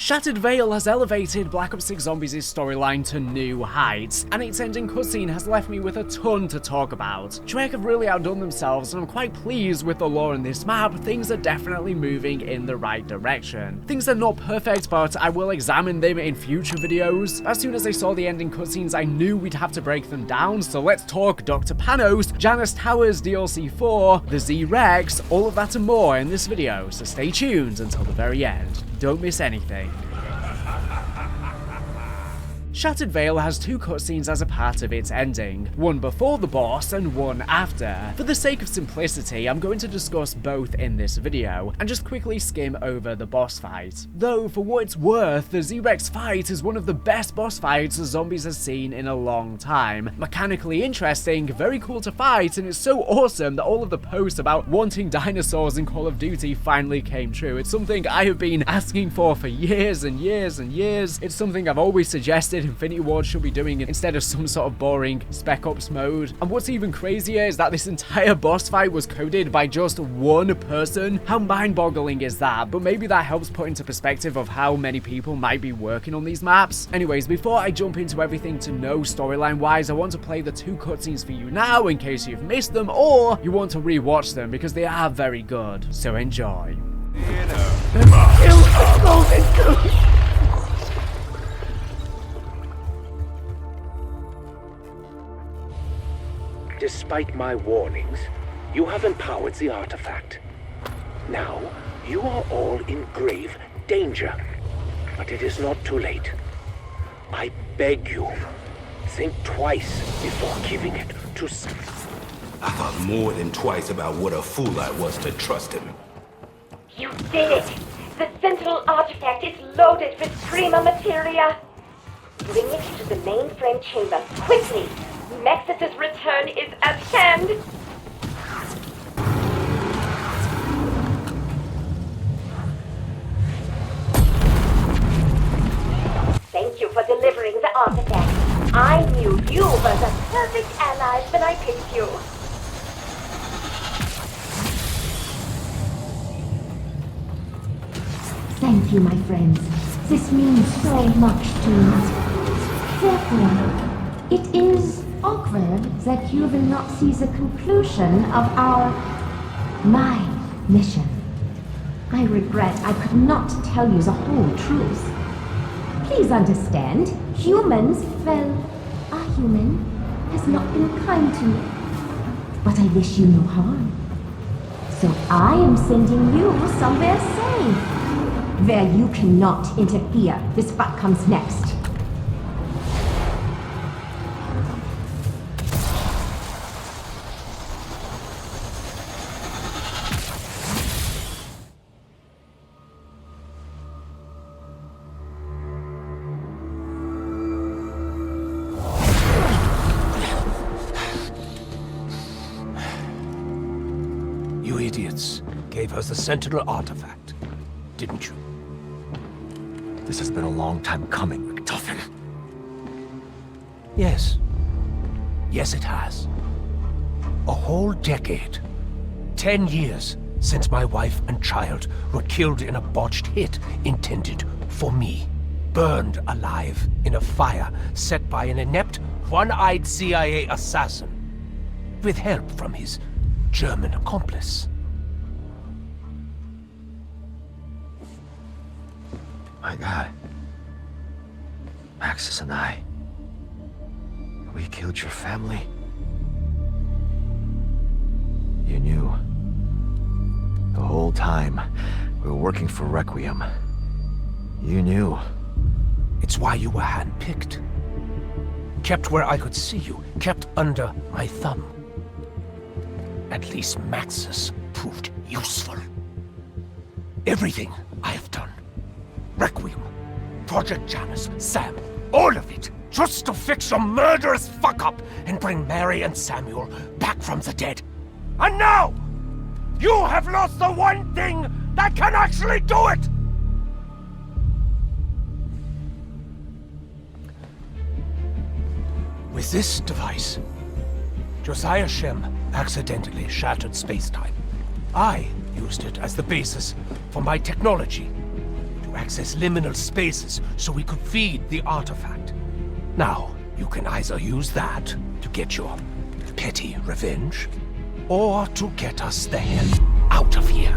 Shattered Veil has elevated Black Ops 6 Zombies' storyline to new heights, and its ending cutscene has left me with a ton to talk about. Treyarch have really outdone themselves, and I'm quite pleased with the lore in this map. Things are definitely moving in the right direction. Things are not perfect, but I will examine them in future videos. As soon as I saw the ending cutscenes, I knew we'd have to break them down, so let's talk Dr. Panos, Janus Towers DLC 4, the Z-Rex, all of that and more in this video, so stay tuned until the very end. Don't miss anything. Shattered Veil has two cutscenes as a part of its ending, one before the boss and one after. For the sake of simplicity, I'm going to discuss both in this video, and just quickly skim over the boss fight. Though, for what it's worth, the Z-Rex fight is one of the best boss fights the Zombies has seen in a long time. Mechanically interesting, very cool to fight, and it's so awesome that all of the posts about wanting dinosaurs in Call of Duty finally came true. It's something I have been asking for years and years and years. It's something I've always suggested Infinity Ward should be doing instead of some sort of boring Spec Ops mode. And what's even crazier is that this entire boss fight was coded by just one person. How mind-boggling is that? But maybe that helps put into perspective of how many people might be working on these maps. Anyways, before I jump into everything to know storyline-wise, I want to play the two cutscenes for you now in case you've missed them or you want to re-watch them because they are very good. So enjoy. Despite my warnings, you have empowered the artifact. Now, you are all in grave danger. But it is not too late. I beg you, think twice before giving it to I thought more than twice about what a fool I was to trust him. You did it! The Sentinel artifact is loaded with prima materia. Bring it to the mainframe chamber, quickly! Maxis' return is at hand! Thank you for delivering the artifact. I knew you were the perfect allies when I picked you. Thank you, my friends. This means so much to me. Therefore, it is awkward that you will not see the conclusion of my mission. I regret I could not tell you the whole truth. Please understand, a human has not been kind to me. But I wish you no harm. So I am sending you somewhere safe, where you cannot interfere with what comes next. You idiots gave us the Sentinel artifact, didn't you? This has been a long time coming, Richtofen. Yes. Yes, it has. A whole decade. 10 years since my wife and child were killed in a botched hit intended for me. Burned alive in a fire set by an inept, one-eyed CIA assassin. With help from his German accomplice. My God. Maxis and I. We killed your family. You knew. The whole time we were working for Requiem. You knew. It's why you were handpicked. Kept where I could see you. Kept under my thumb. At least Maxis proved useful. Everything I have done. Requiem, Project Janus, Sam, all of it, just to fix your murderous fuck-up and bring Mary and Samuel back from the dead. And now, you have lost the one thing that can actually do it! With this device, Josiah Shem accidentally shattered space-time. I used it as the basis for my technology to to access liminal spaces so we could feed the artifact. Now, you can either use that to get your petty revenge, or to get us the hell out of here.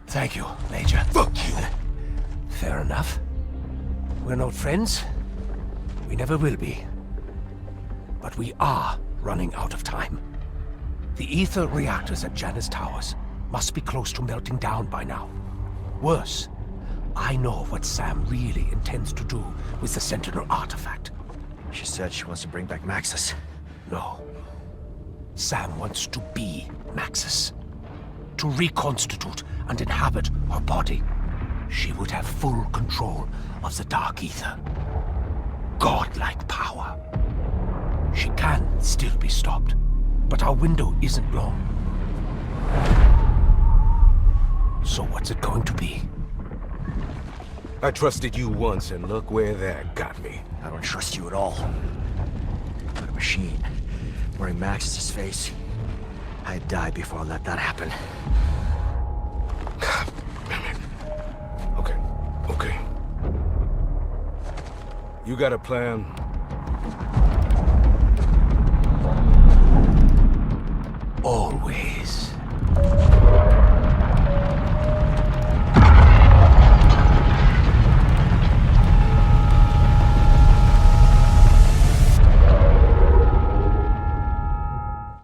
Thank you, Major. Fuck you! Fair enough. We're not friends. We never will be. But we are running out of time. The ether reactors at Janus Towers must be close to melting down by now. Worse, I know what Sam really intends to do with the Sentinel artifact. She said she wants to bring back Maxis. No. Sam wants to be Maxis. To reconstitute and inhabit her body. She would have full control of the Dark Ether. Godlike power. She can still be stopped, but our window isn't long. So what's it going to be? I trusted you once, and look where that got me. I don't trust you at all. But a machine wearing Maxis' face. I'd die before I let that happen. Okay. You got a plan? Always.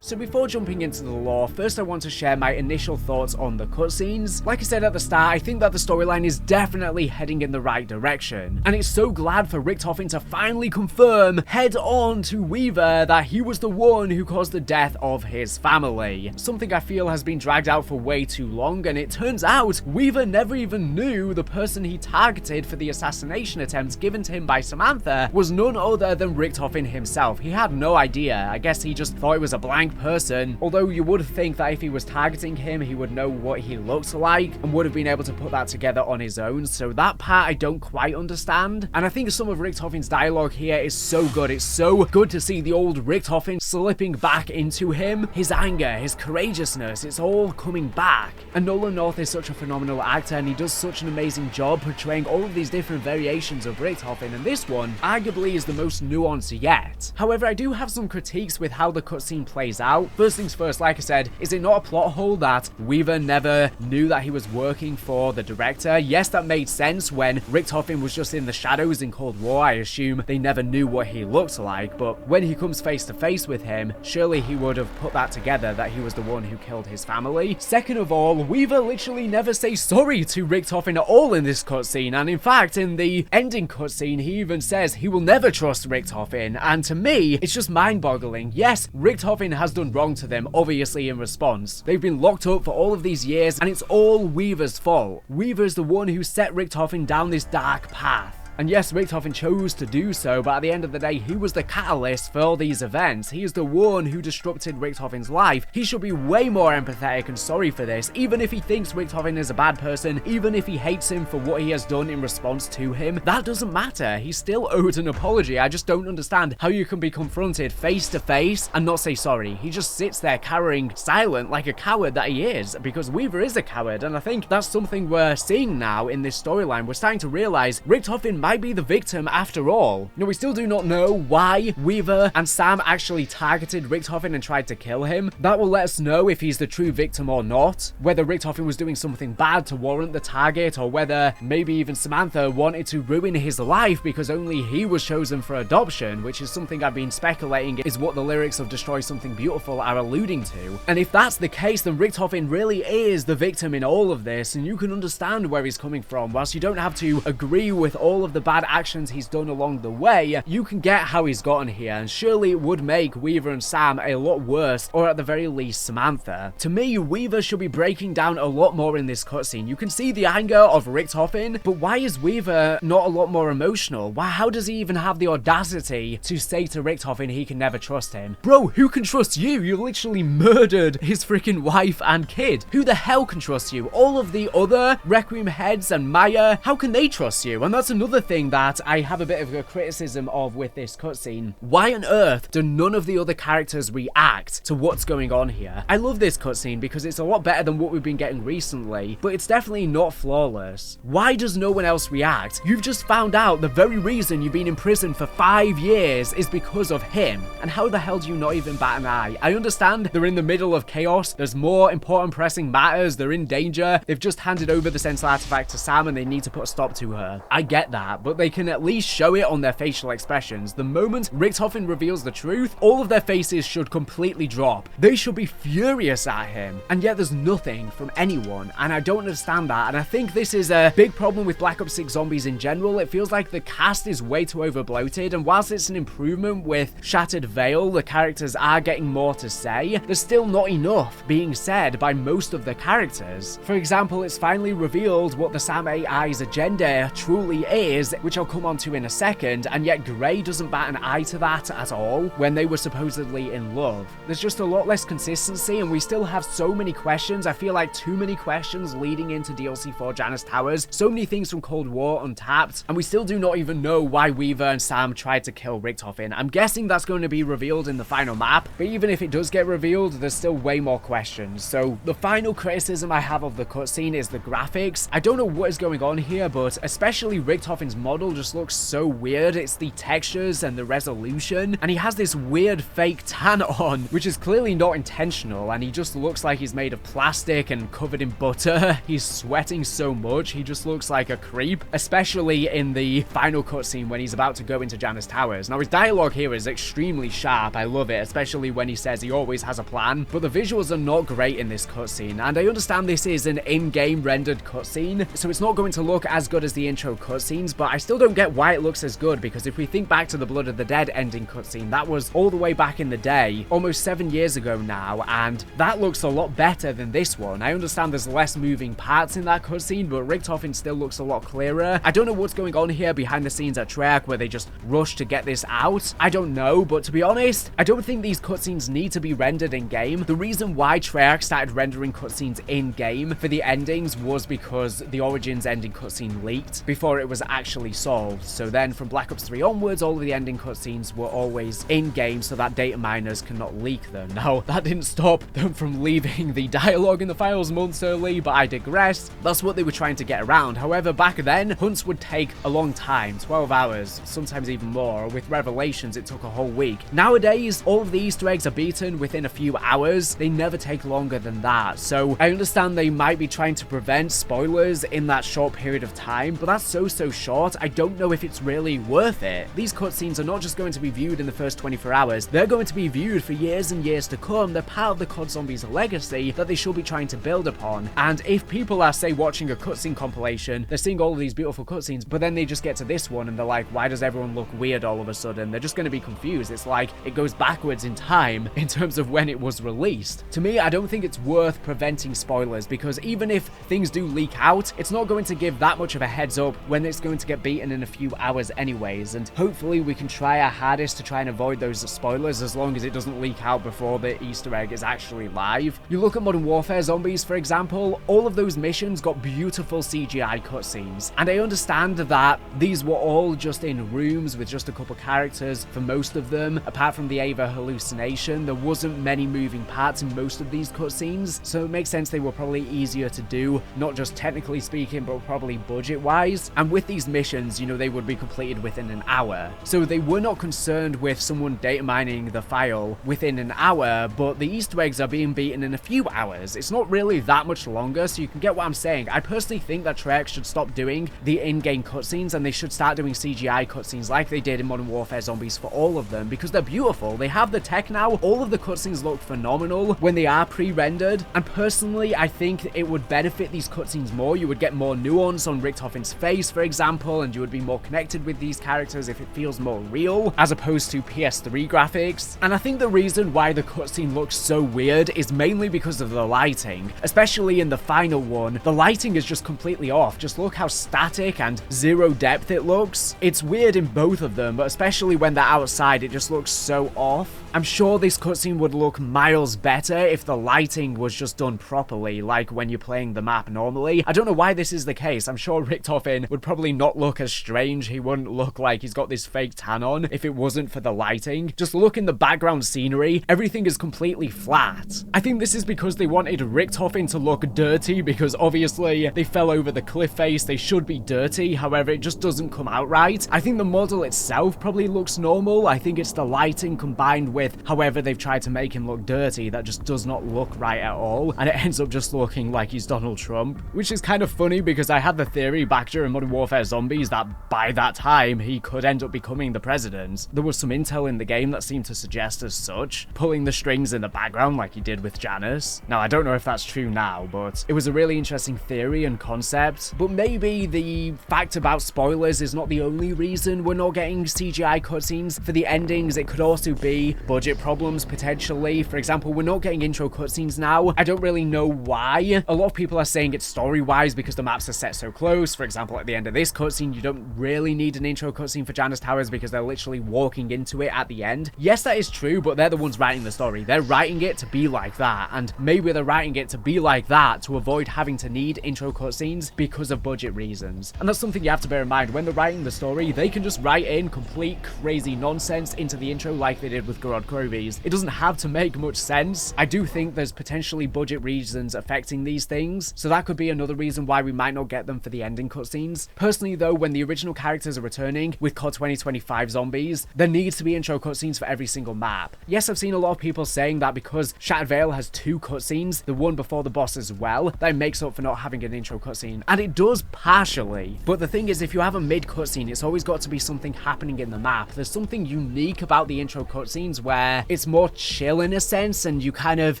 So before jumping into the lore, first I want to share my initial thoughts on the cutscenes. Like I said at the start, I think that the storyline is definitely heading in the right direction. And it's so glad for Richtofen to finally confirm, head on to Weaver, that he was the one who caused the death of his family. Something I feel has been dragged out for way too long, and it turns out Weaver never even knew the person he targeted for the assassination attempt given to him by Samantha was none other than Richtofen himself. He had no idea. I guess he just thought it was a blank person, although you would think that if he was targeting him, he would know what he looked like and would have been able to put that together on his own, so that part I don't quite understand. And I think some of Richtofen's dialogue here is so good. It's so good to see the old Richtofen slipping back into him. His anger, his courageousness, it's all coming back. And Nolan North is such a phenomenal actor, and he does such an amazing job portraying all of these different variations of Richtofen, and this one arguably is the most nuanced yet. However, I do have some critiques with how the cutscene plays out. First things first, like I said, is it not a plot hole that Weaver never knew that he was working for the director? Yes, that made sense when Richtofen was just in the shadows in Cold War. I assume they never knew what he looked like, but when he comes face to face with him, surely he would have put that together that he was the one who killed his family. Second of all, Weaver literally never says sorry to Richtofen at all in this cutscene, and in fact, in the ending cutscene, he even says he will never trust Richtofen, and to me, it's just mind-boggling. Yes, Richtofen has done wrong to them, obviously in response. They've been locked up for all of these years, and it's all Weaver's fault. Weaver's the one who set Richtofen down this dark path. And yes, Richtofen chose to do so, but at the end of the day, he was the catalyst for all these events. He is the one who disrupted Richtofen's life. He should be way more empathetic and sorry for this, even if he thinks Richtofen is a bad person, even if he hates him for what he has done in response to him. That doesn't matter. He still owed an apology. I just don't understand how you can be confronted face to face and not say sorry. He just sits there cowering silent like a coward that he is, because Weaver is a coward, and I think that's something we're seeing now in this storyline. We're starting to realize Richtofen might be the victim after all. Now, we still do not know why Weaver and Sam actually targeted Richtofen and tried to kill him. That will let us know if he's the true victim or not, whether Richtofen was doing something bad to warrant the target, or whether maybe even Samantha wanted to ruin his life because only he was chosen for adoption, which is something I've been speculating is what the lyrics of Destroy Something Beautiful are alluding to. And if that's the case, then Richtofen really is the victim in all of this, and you can understand where he's coming from. Whilst you don't have to agree with all of the bad actions he's done along the way, you can get how he's gotten here, and surely it would make Weaver and Sam a lot worse, or at the very least Samantha. To me, Weaver should be breaking down a lot more in this cutscene. You can see the anger of Richtofen, but why is Weaver not a lot more emotional? How does he even have the audacity to say to Richtofen he can never trust him? Bro, who can trust you? You literally murdered his freaking wife and kid. Who the hell can trust you? All of the other Requiem heads and Maya, how can they trust you? And that's another thing that I have a bit of a criticism of with this cutscene. Why on earth do none of the other characters react to what's going on here? I love this cutscene because it's a lot better than what we've been getting recently, but it's definitely not flawless. Why does no one else react? You've just found out the very reason you've been in prison for 5 years is because of him, and how the hell do you not even bat an eye? I understand they're in the middle of chaos, there's more important pressing matters, they're in danger, they've just handed over the central artifact to Sam and they need to put a stop to her. I get that, but they can at least show it on their facial expressions. The moment Richtofen reveals the truth, all of their faces should completely drop. They should be furious at him, and yet there's nothing from anyone, and I don't understand that. And I think this is a big problem with Black Ops 6 Zombies in general. It feels like the cast is way too overbloated, and whilst it's an improvement with Shattered Veil, the characters are getting more to say, there's still not enough being said by most of the characters. For example, it's finally revealed what the Sam AI's agenda truly is, which I'll come on to in a second, and yet Grey doesn't bat an eye to that at all when they were supposedly in love. There's just a lot less consistency, and we still have so many questions. I feel like too many questions leading into DLC 4 Janus Towers, so many things from Cold War untapped, and we still do not even know why Weaver and Sam tried to kill Richtofen. I'm guessing that's going to be revealed in the final map, but even if it does get revealed, there's still way more questions. So the final criticism I have of the cutscene is the graphics. I don't know what is going on here, but especially Richtofen's model just looks so weird. It's the textures and the resolution, and he has this weird fake tan on, which is clearly not intentional, and he just looks like he's made of plastic and covered in butter. He's sweating so much, he just looks like a creep, especially in the final cutscene when he's about to go into Janus Towers. Now, his dialogue here is extremely sharp. I love it, especially when he says he always has a plan, but the visuals are not great in this cutscene, and I understand this is an in-game rendered cutscene, so it's not going to look as good as the intro cutscenes, but I still don't get why it looks as good, because if we think back to the Blood of the Dead ending cutscene, that was all the way back in the day, almost 7 years ago now, and that looks a lot better than this one. I understand there's less moving parts in that cutscene, but Richtofen still looks a lot clearer. I don't know what's going on here behind the scenes at Treyarch where they just rush to get this out. I don't know, but to be honest, I don't think these cutscenes need to be rendered in-game. The reason why Treyarch started rendering cutscenes in-game for the endings was because the Origins ending cutscene leaked before it was actually solved. So then from Black Ops 3 onwards, all of the ending cutscenes were always in-game so that data miners cannot leak them. Now, that didn't stop them from leaving the dialogue in the files months early, but I digress. That's what they were trying to get around. However, back then, hunts would take a long time, 12 hours, sometimes even more. With Revelations, it took a whole week. Nowadays, all of the Easter eggs are beaten within a few hours. They never take longer than that. So I understand they might be trying to prevent spoilers in that short period of time, but that's so short. I don't know if it's really worth it. These cutscenes are not just going to be viewed in the first 24 hours. They're going to be viewed for years and years to come. They're part of the COD Zombies legacy that they should be trying to build upon. And if people are, say, watching a cutscene compilation, they're seeing all of these beautiful cutscenes, but then they just get to this one and they're like, why does everyone look weird all of a sudden? They're just going to be confused. It's like it goes backwards in time in terms of when it was released. To me, I don't think it's worth preventing spoilers, because even if things do leak out, it's not going to give that much of a heads up when it's going to get beaten in a few hours anyways, and hopefully we can try our hardest to try and avoid those spoilers as long as it doesn't leak out before the Easter egg is actually live. You look at Modern Warfare Zombies, for example, all of those missions got beautiful CGI cutscenes, and I understand that these were all just in rooms with just a couple characters for most of them. Apart from the Ava hallucination, there wasn't many moving parts in most of these cutscenes, so it makes sense they were probably easier to do, not just technically speaking, but probably budget-wise. And with these missions, you know, they would be completed within an hour. So they were not concerned with someone data mining the file within an hour, but the Easter eggs are being beaten in a few hours. It's not really that much longer, so you can get what I'm saying. I personally think that Treyarch should stop doing the in-game cutscenes, and they should start doing CGI cutscenes like they did in Modern Warfare Zombies for all of them, because they're beautiful. They have the tech now. All of the cutscenes look phenomenal when they are pre-rendered, and personally, I think it would benefit these cutscenes more. You would get more nuance on Richtofen's face, for example, and you would be more connected with these characters if it feels more real, as opposed to PS3 graphics. And I think the reason why the cutscene looks so weird is mainly because of the lighting. Especially in the final one, the lighting is just completely off. Just look how static and zero depth it looks. It's weird in both of them, but especially when they're outside, it just looks so off. I'm sure this cutscene would look miles better if the lighting was just done properly, like when you're playing the map normally. I don't know why this is the case. I'm sure Richtofen would probably not look as strange. He wouldn't look like he's got this fake tan on if it wasn't for the lighting. Just look in the background scenery. Everything is completely flat. I think this is because they wanted Richtofen to look dirty, because obviously they fell over the cliff face. They should be dirty. However, it just doesn't come out right. I think the model itself probably looks normal. I think it's the lighting combined with however they've tried to make him look dirty that just does not look right at all, and it ends up just looking like he's Donald Trump, which is kind of funny because I had the theory back during Modern Warfare Zombies that by that time he could end up becoming the president. There was some intel in the game that seemed to suggest as such, pulling the strings in the background like he did with Janus. Now, I don't know if that's true now, but it was a really interesting theory and concept. But maybe the fact about spoilers is not the only reason we're not getting CGI cutscenes for the endings. It could also be budget problems, potentially. For example, we're not getting intro cutscenes now. I don't really know why. A lot of people are saying it's story-wise because the maps are set so close. For example, at the end of this cutscene, you don't really need an intro cutscene for Janus Towers because they're literally walking into it at the end. Yes, that is true, but they're the ones writing the story. They're writing it to be like that, and maybe they're writing it to be like that to avoid having to need intro cutscenes because of budget reasons. And that's something you have to bear in mind. When they're writing the story, they can just write in complete crazy nonsense into the intro like they did with Gorod Krovi's. It doesn't have to make much sense. I do think there's potentially budget reasons affecting these things, so that could be another reason why we might not get them for the ending cutscenes. Personally though, when the original characters are returning with COD 2025 Zombies, there needs to be intro cutscenes for every single map. Yes, I've seen a lot of people saying that because Shattered Veil has 2 cutscenes, the one before the boss as well, that makes up for not having an intro cutscene, and it does partially. But the thing is, if you have a mid cutscene, it's always got to be something happening in the map. There's something unique about the intro cutscenes where it's more chill in a sense, and you kind of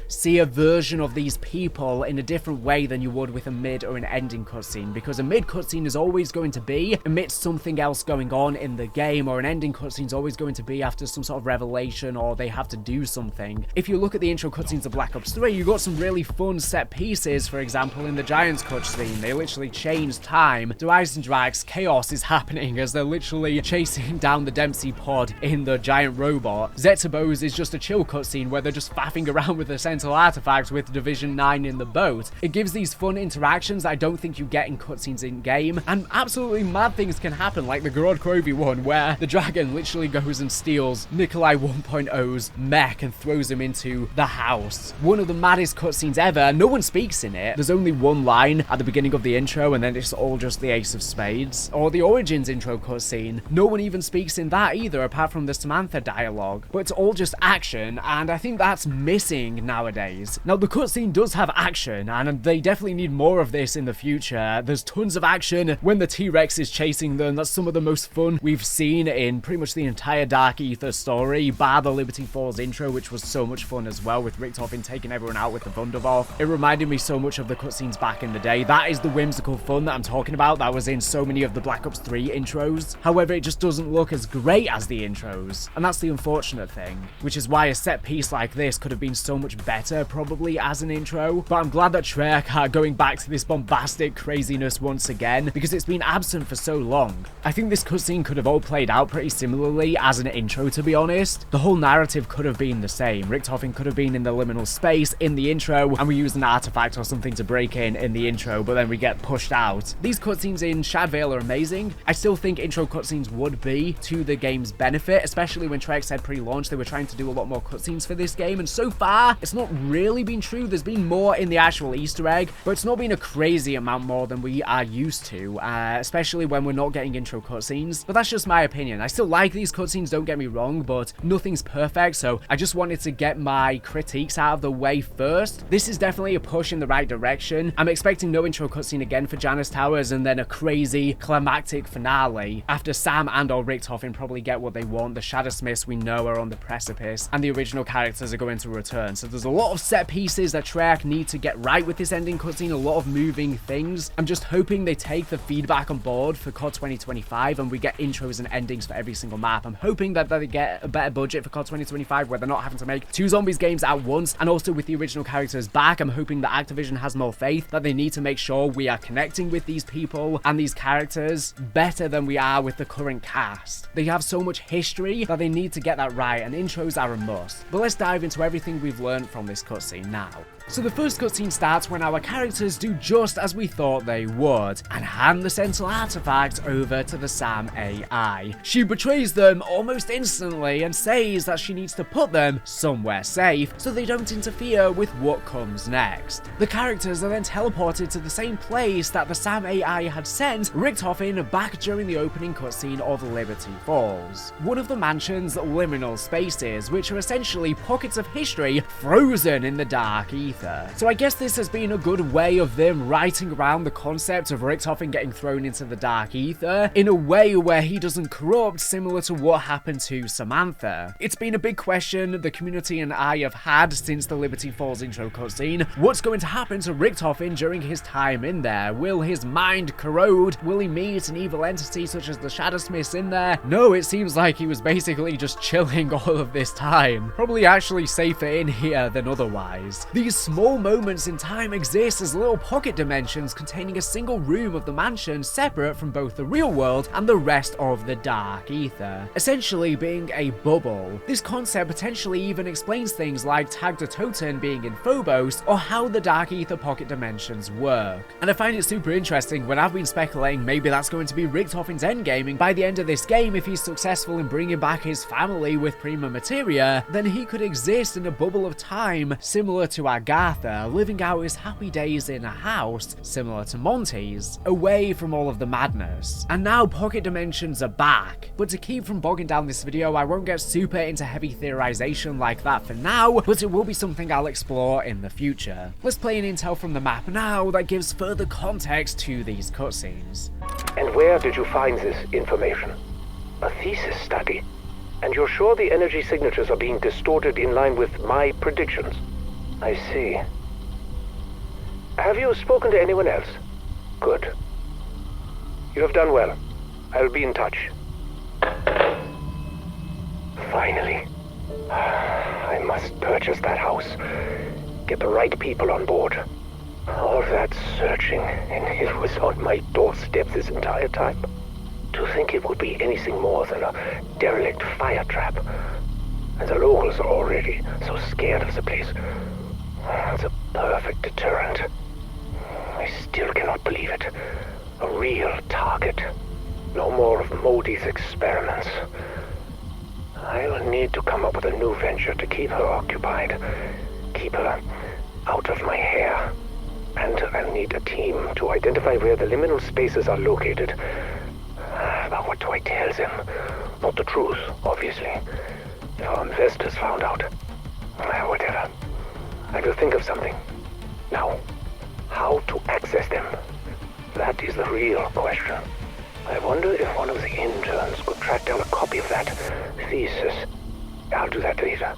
see a version of these people in a different way than you would with a mid or an ending cutscene, because a mid cutscene is always going to be amidst something else going on in the game, or an ending cutscene is always going to be after some sort of revelation or they have to do something. If you look at the intro cutscenes of Black Ops 3, you got some really fun set pieces. For example, in the Giants cutscene, they literally changed time. Derives and Drags, chaos is happening as they're literally chasing down the Dempsey pod in the giant robot. Zetobos is just a chill cutscene where they're just faffing around with the Sentinel artifact with Division 9 in the boat. It gives these fun interactions that I don't think you get in cutscenes in game, and absolutely mad things can happen, like the Gorod Krovi one where the dragon literally goes and steals Nikolai 1.0's mech and throws him into the house. One of the maddest cutscenes ever. No one speaks in it. There's only one line at the beginning of the intro, and then it's all just the Ace of Spades. Or the Origins intro cutscene. No one even speaks in that either, apart from the Samantha dialogue. But it's all just action, and I think that's missing nowadays. Now, the cutscene does have action, and they definitely need more of this in the future. There's tons of action when the T-Rex is chasing them. That's some of the most fun we've seen in pretty much the entire Dark Ether story, bar the Liberty Falls intro, which was so much fun as well, with Richtofen taking everyone out with the Wunderwaffe. It reminded me so much of the cutscenes back in the day. That is the whimsical fun that I'm talking about. That was in so many of the Black Ops 3 intros. However, it just doesn't look as great as the intros, and that's the unfortunate thing. anything, which is why a set piece like this could have been so much better probably as an intro. But I'm glad that Treyarch are going back to this bombastic craziness once again, because it's been absent for so long. I think this cutscene could have all played out pretty similarly as an intro, to be honest. The whole narrative could have been the same. Richtofen could have been in the liminal space in the intro, and we use an artifact or something to break in the intro, but then we get pushed out. These cutscenes in Shad Vale are amazing. I still think intro cutscenes would be to the game's benefit, especially when Treyarch said pre-launch they were trying to do a lot more cutscenes for this game, and so far it's not really been true. There's been more in the actual Easter egg, but it's not been a crazy amount more than we are used to, especially when we're not getting intro cutscenes. But that's just my opinion. I still like these cutscenes, don't get me wrong, but nothing's perfect, so I just wanted to get my critiques out of the way first. This is definitely a push in the right direction. I'm expecting no intro cutscene again for Janus Towers, and then a crazy climactic finale after Sam and or Richtofen probably get what they want. The Shadowsmiths we know are on the precipice, and the original characters are going to return. So there's a lot of set pieces that Treyarch need to get right with this ending cutscene, a lot of moving things. I'm just hoping they take the feedback on board for COD 2025 and we get intros and endings for every single map. I'm hoping that they get a better budget for COD 2025 where they're not having to make 2 zombies games at once, and also with the original characters back, I'm hoping that Activision has more faith that they need to make sure we are connecting with these people and these characters better than we are with the current cast. They have so much history that they need to get that right, and intros are a must. But let's dive into everything we've learned from this cutscene now. So the first cutscene starts when our characters do just as we thought they would, and hand the Sentinel artifact over to the Sam AI. She betrays them almost instantly and says that she needs to put them somewhere safe so they don't interfere with what comes next. The characters are then teleported to the same place that the Sam AI had sent Richtofen back during the opening cutscene of Liberty Falls, one of the mansion's liminal spaces, which are essentially pockets of history frozen in the dark ether. So I guess this has been a good way of them writing around the concept of Richtofen getting thrown into the dark ether in a way where he doesn't corrupt, similar to what happened to Samantha. It's been a big question the community and I have had since the Liberty Falls intro cutscene. What's going to happen to Richtofen during his time in there? Will his mind corrode? Will he meet an evil entity such as the Shadowsmiths in there? No, it seems like he was basically just chilling all of this time. Probably actually safer in here than otherwise. These small moments in time exist as little pocket dimensions containing a single room of the mansion separate from both the real world and the rest of the dark ether, essentially being a bubble. This concept potentially even explains things like Tagda Toten being in Phobos, or how the dark ether pocket dimensions work. And I find it super interesting when I've been speculating maybe that's going to be Richtofen's endgaming. By the end of this game, if he's successful in bringing back his family with Prima Materia, then he could exist in a bubble of time similar to Agatha, living out his happy days in a house similar to Monty's, away from all of the madness. And now pocket dimensions are back. But to keep from bogging down this video, I won't get super into heavy theorization like that for now, but it will be something I'll explore in the future. Let's play an intel from the map now that gives further context to these cutscenes. And where did you find this information? A thesis study? And you're sure the energy signatures are being distorted in line with my predictions? I see. Have you spoken to anyone else? Good. You have done well. I'll be in touch. Finally. I must purchase that house. Get the right people on board. All that searching, and it was on my doorstep this entire time. To think it would be anything more than a derelict fire trap. And the locals are already so scared of the place. It's a perfect deterrent. I still cannot believe it. A real target. No more of Modi's experiments. I'll need to come up with a new venture to keep her occupied. Keep her out of my hair. And I'll need a team to identify where the liminal spaces are located. But what do I tell them? Not the truth, obviously. If our investors found out. Whatever. I will think of something. Now, how to access them? That is the real question. I wonder if one of the interns could track down a copy of that thesis. I'll do that later.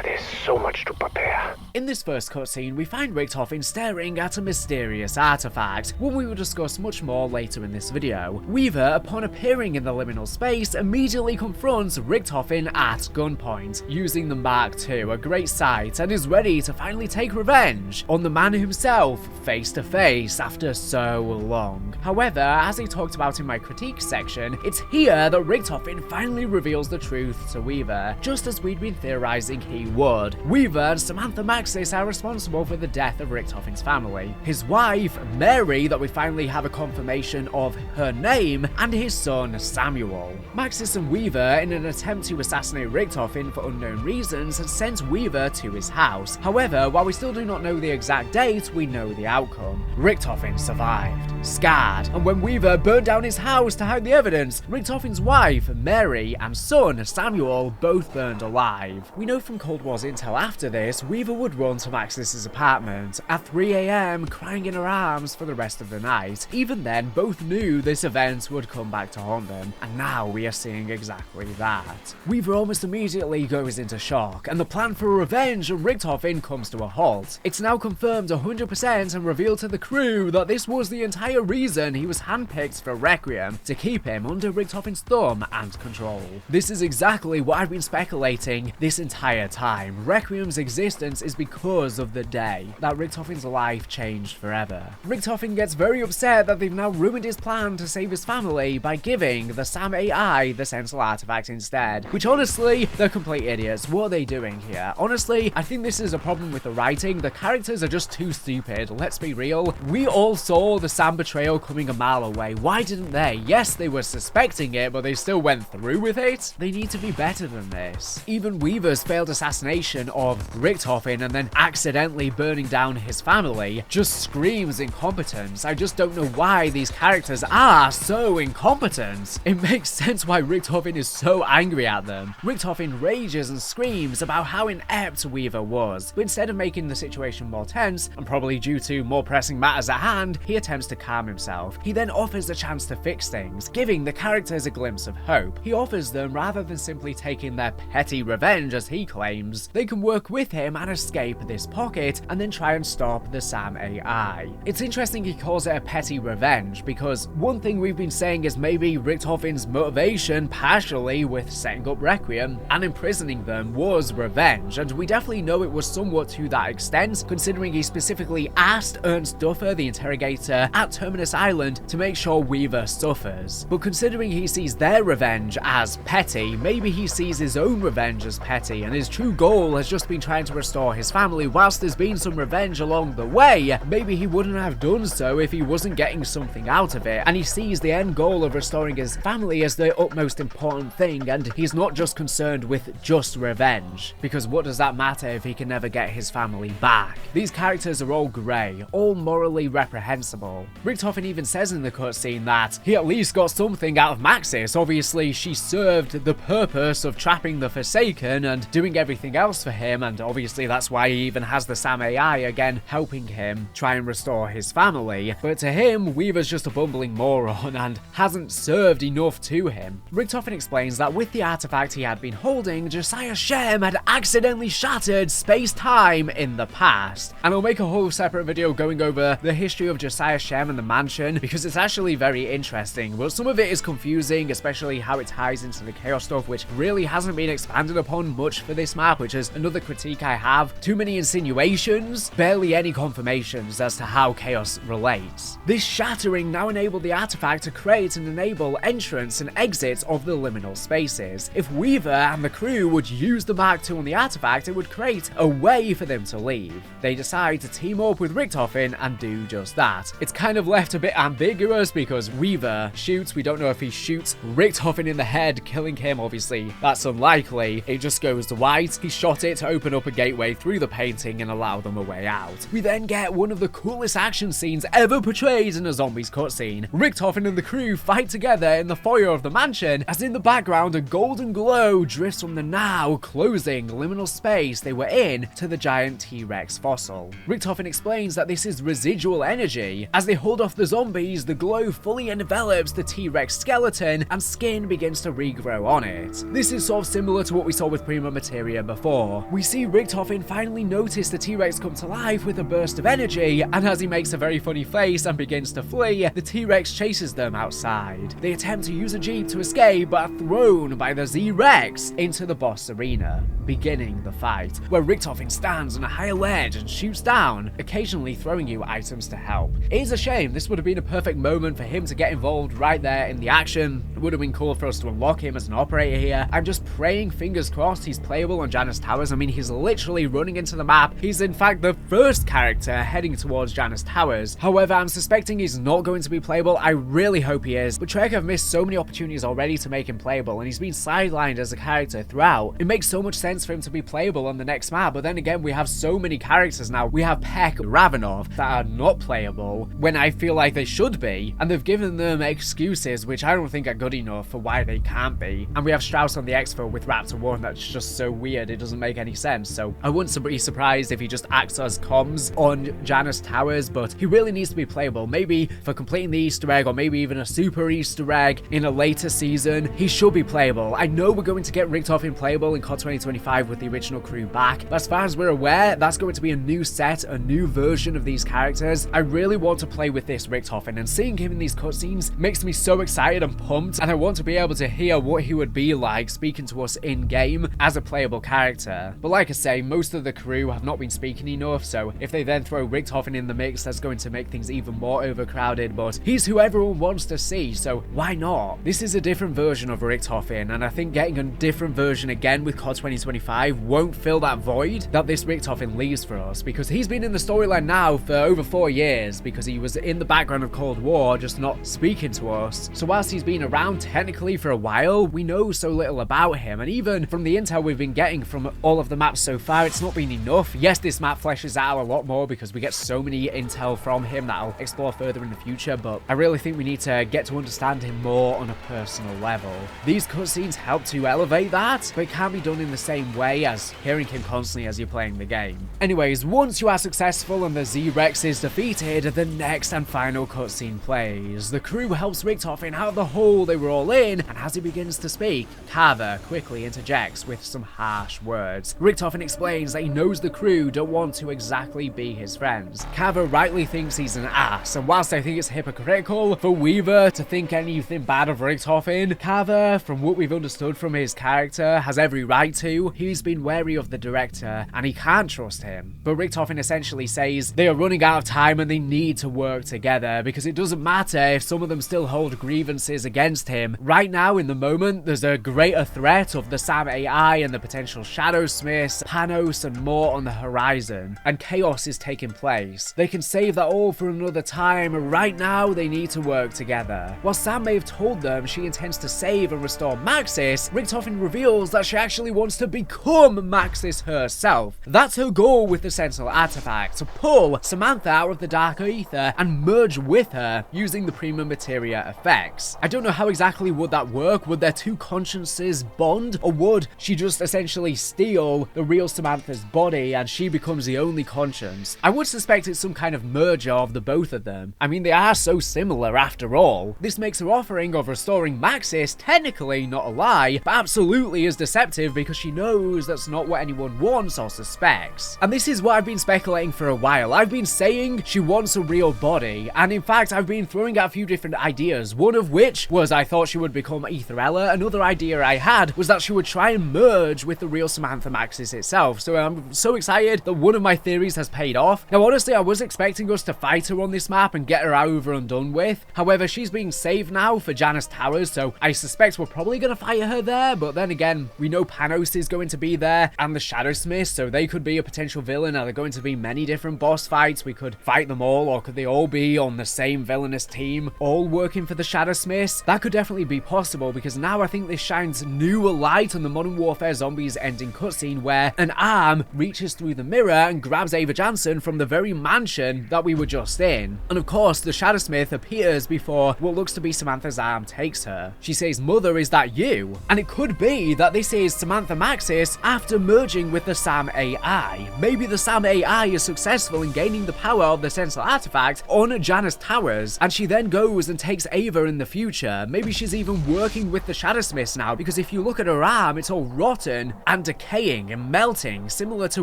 There's so much to prepare. In this first cutscene, we find Richtofen staring at a mysterious artifact, one we will discuss much more later in this video. Weaver, upon appearing in the liminal space, immediately confronts Richtofen at gunpoint, using the Mark II, a great sight, and is ready to finally take revenge on the man himself, face to face, after so long. However, as I talked about in my critique section, it's here that Richtofen finally reveals the truth to Weaver, just as we'd been theorizing he would. Weaver and Samantha Maxis are responsible for the death of Richtofen's family. His wife, Mary, that we finally have a confirmation of her name, and his son, Samuel. Maxis and Weaver, in an attempt to assassinate Richtofen for unknown reasons, had sent Weaver to his house. However, while we still do not know the exact date, we know the outcome. Richtofen survived, scarred, and when Weaver burned down his house to hide the evidence, Richtofen's wife, Mary, and son, Samuel, both burned alive. We know from Cold War's intel after this, Weaver would run to Maxis' apartment at 3 AM, crying in her arms for the rest of the night. Even then, both knew this event would come back to haunt them, and now we are seeing exactly that. Weaver almost immediately goes into shock, and the plan for revenge on Richtofen comes to a halt. It's now confirmed 100% and revealed to the crew that this was the entire reason he was handpicked for Requiem, to keep him under Richtofen's thumb and control. This is exactly what I've been speculating this entire time. Requiem's existence is because of the day that Richtofen's life changed forever. Richtofen gets very upset that they've now ruined his plan to save his family by giving the Sam AI the Sentinel artifact instead, which honestly, they're complete idiots. What are they doing here? Honestly, I think this is a problem with the writing. The characters are just too stupid, let's be real. We all saw the Sam betrayal coming a mile away. Why didn't they? Yes, they were suspecting it, but they still went through with it? They need to be better than this. Even Weaver's failed assassination of Richtofen and then accidentally burning down his family just screams incompetence. I just don't know why these characters are so incompetent. It makes sense why Richtofen is so angry at them. Richtofen rages and screams about how inept Weaver was, but instead of making the situation more tense, and probably due to more pressing matters at hand, he attempts to calm himself. He then offers a chance to fix things, giving the characters a glimpse of hope. He offers them, rather than simply taking their petty revenge as he claims, they can work with him and escape this pocket and then try and stop the Sam AI. It's interesting he calls it a petty revenge, because one thing we've been saying is maybe Richtofen's motivation partially with setting up Requiem and imprisoning them was revenge, and we definitely know it was somewhat to that extent, considering he specifically asked Ernst Duffer, the interrogator, at Terminus Island to make sure Weaver suffers. But considering he sees their revenge as petty, maybe he sees his own revenge as petty, and his true goal has just been trying to restore his family. Whilst there's been some revenge along the way, maybe he wouldn't have done so if he wasn't getting something out of it, and he sees the end goal of restoring his family as the utmost important thing, and he's not just concerned with just revenge, because what does that matter if he can never get his family back? These characters are all grey, all morally reprehensible. Richtofen even says in the cutscene that he at least got something out of Maxis. Obviously, she served the purpose of trapping the Forsaken and doing everything else for him, and obviously that's why he even has the Sam AI again helping him try and restore his family. But to him, Weaver's just a bumbling moron and hasn't served enough to him. Richtofen explains that with the artifact he had been holding, Josiah Shem had accidentally shattered space-time in the past. And I'll make a whole separate video going over the history of Josiah Shem and the mansion, because it's actually very interesting, but some of it is confusing, especially how it ties into the Chaos stuff, which really hasn't been expanded upon much for this map, which is another critique I have. Too many insinuations, barely any confirmations as to how Chaos relates. This shattering now enabled the artifact to create and enable entrance and exits of the liminal spaces. If Weaver and the crew would use the Mark II on the artifact, it would create a way for them to leave. They decide to team up with Richtofen and do just that. It's kind of left a bit ambiguous because Weaver shoots, we don't know if he shoots Richtofen in the head, killing him. Obviously that's unlikely. It just goes to white. He shot it to open up a gateway through the painting and allow them a way out. We then get one of the coolest action scenes ever portrayed in a zombies cutscene. Richtofen and the crew fight together in the foyer of the mansion, as in the background a golden glow drifts from the now closing liminal space they were in to the giant T-Rex fossil. Richtofen explains that this is residual energy. As they hold off the zombies, the glow fully envelops the T-Rex skeleton and skin begins to regrow on it. This is sort of similar to what we saw with Prima Materia before. We see Richtofen finally notice the T-Rex come to life with a burst of energy, and as he makes a very funny face and begins to flee, the T-Rex chases them outside. They attempt to use a jeep to escape, but are thrown by the Z-Rex into the boss arena, beginning the fight, where Richtofen stands on a higher ledge and shoots down, occasionally throwing you items to help. It is a shame, this would have been a perfect moment for him to get involved right there in the action. It would have been cool for us to unlock him as an operator here. I'm just praying, fingers crossed, he's playable on Janus Towers. I mean, he's literally running into the map. He's in fact the first character heading towards Janus Towers. However, I'm suspecting he's not going to be playable. I really hope he is, but Trek have missed so many opportunities already to make him playable, and he's been sidelined as a character throughout. It makes so much sense for him to be playable on the next map, but then again, we have so many characters now. We have Peck, Ravenov that are not playable when I feel like they should be, and they've given them excuses which I don't think are good enough for why they can't be. And we have Strauss on the exfil with Raptor 1 that's just so weird, it doesn't make any sense. So I wouldn't be surprised if he just acts as comms on Janus Towers, but he really needs to be playable. Maybe for completing the Easter egg, or maybe even a super Easter egg in a later season, he should be playable. I know we're going to get Richtofen playable in COD 2025 with the original crew back, but as far as we're aware, that's going to be a new set, a new version of these characters. I really want to play with this Richtofen, and seeing him in these cutscenes makes me so excited and pumped, and I want to be able to hear what he would be like speaking to us in-game as a playable character. But like I say, most of the crew have not been speaking enough, so if they then throw Richtofen in the mix, that's going to make things even more overcrowded, but he's who everyone wants to see, so why not? This is a different version of Richtofen, and I think getting a different version again with COD 2025 won't fill that void that this Richtofen leaves for us, because he's been in the storyline now for over 4 years, because he was in the background of Cold War, just not speaking to us. So whilst he's been around technically for a while, we know so little about him, and even from the intel we've been getting from all of the maps so far, it's not been enough. Yes, this map fleshes out a lot more because we get so many intel from him that I'll explore further in the future, but I really think we need to get to understand him more on a personal level. These cutscenes help to elevate that, but it can't be done in the same way as hearing him constantly as you're playing the game. Anyways, once you are successful and the Z-Rex is defeated, the next and final cutscene plays. The crew helps Richtofen out of the hole they were all in, and as he begins to speak, Carver quickly interjects with some harsh words. Richtofen explains that he knows the crew don't want to exactly be his friends. Carver rightly thinks he's an ass, and whilst I think it's hypocritical for Weaver to think anything bad of Richtofen, Carver, from what we've understood from his character, has every right to. He's been wary of the director, and he can't trust him. But Richtofen essentially says they are running out of time and they need to work together, because it doesn't matter if some of them still hold grievances against him. Right now, in the moment, there's a greater threat of the SAM AI and the potential Shadow Smiths, Panos, and more on the horizon, and chaos is taking place. They can save that all for another time. Right now, they need to work together. While Sam may have told them she intends to save and restore Maxis, Richtofen reveals that she actually wants to become Maxis herself. That's her goal with the Sentinel artifact, to pull Samantha out of the Dark Aether and merge with her using the Prima Materia effects. I don't know how exactly would that work. Would their two consciences bond, or would she just essentially steal the real Samantha's body and she becomes the only conscience? I would suspect it's some kind of merger of the both of them. I mean, they are so similar after all. This makes her offering of restoring Maxis technically not a lie, but absolutely is deceptive, because she knows that's not what anyone wants or suspects. And this is what I've been speculating for a while. I've been saying she wants a real body, and in fact I've been throwing out a few different ideas, one of which was I thought she would become Aetherella. Another idea I had was that she would try and merge with the real Samantha Maxis itself. So I'm so excited that one of my theories has paid off. Now honestly, I was expecting us to fight her on this map and get her over and done with. However, she's being saved now for Janus Towers, so I suspect we're probably going to fight her there, but then again, we know Panos is going to be there and the Shadow Smiths, so they could be a potential villain. Are there going to be many different boss fights? We could fight them all, or could they all be on the same villainous team, all working for the Shadow Smiths? That could definitely be possible, because now I think this shines new light on the Modern Warfare Zombies ending cutscene, where an arm reaches through the mirror and grabs Ava Jansen from the very mansion that we were just in. And of course, the Shadow Smith appears before what looks to be Samantha's arm takes her. She says, "Mother, is that you?" And it could be that this is Samantha Maxis after merging with the SAM AI. Maybe the SAM AI is successful in gaining the power of the Sentinel artifact on Janus Towers, and she then goes and takes Ava in the future. Maybe she's even working with the Shadow Smiths now, because if you look at her arm, it's all rotten and decaying and melting, similar similar to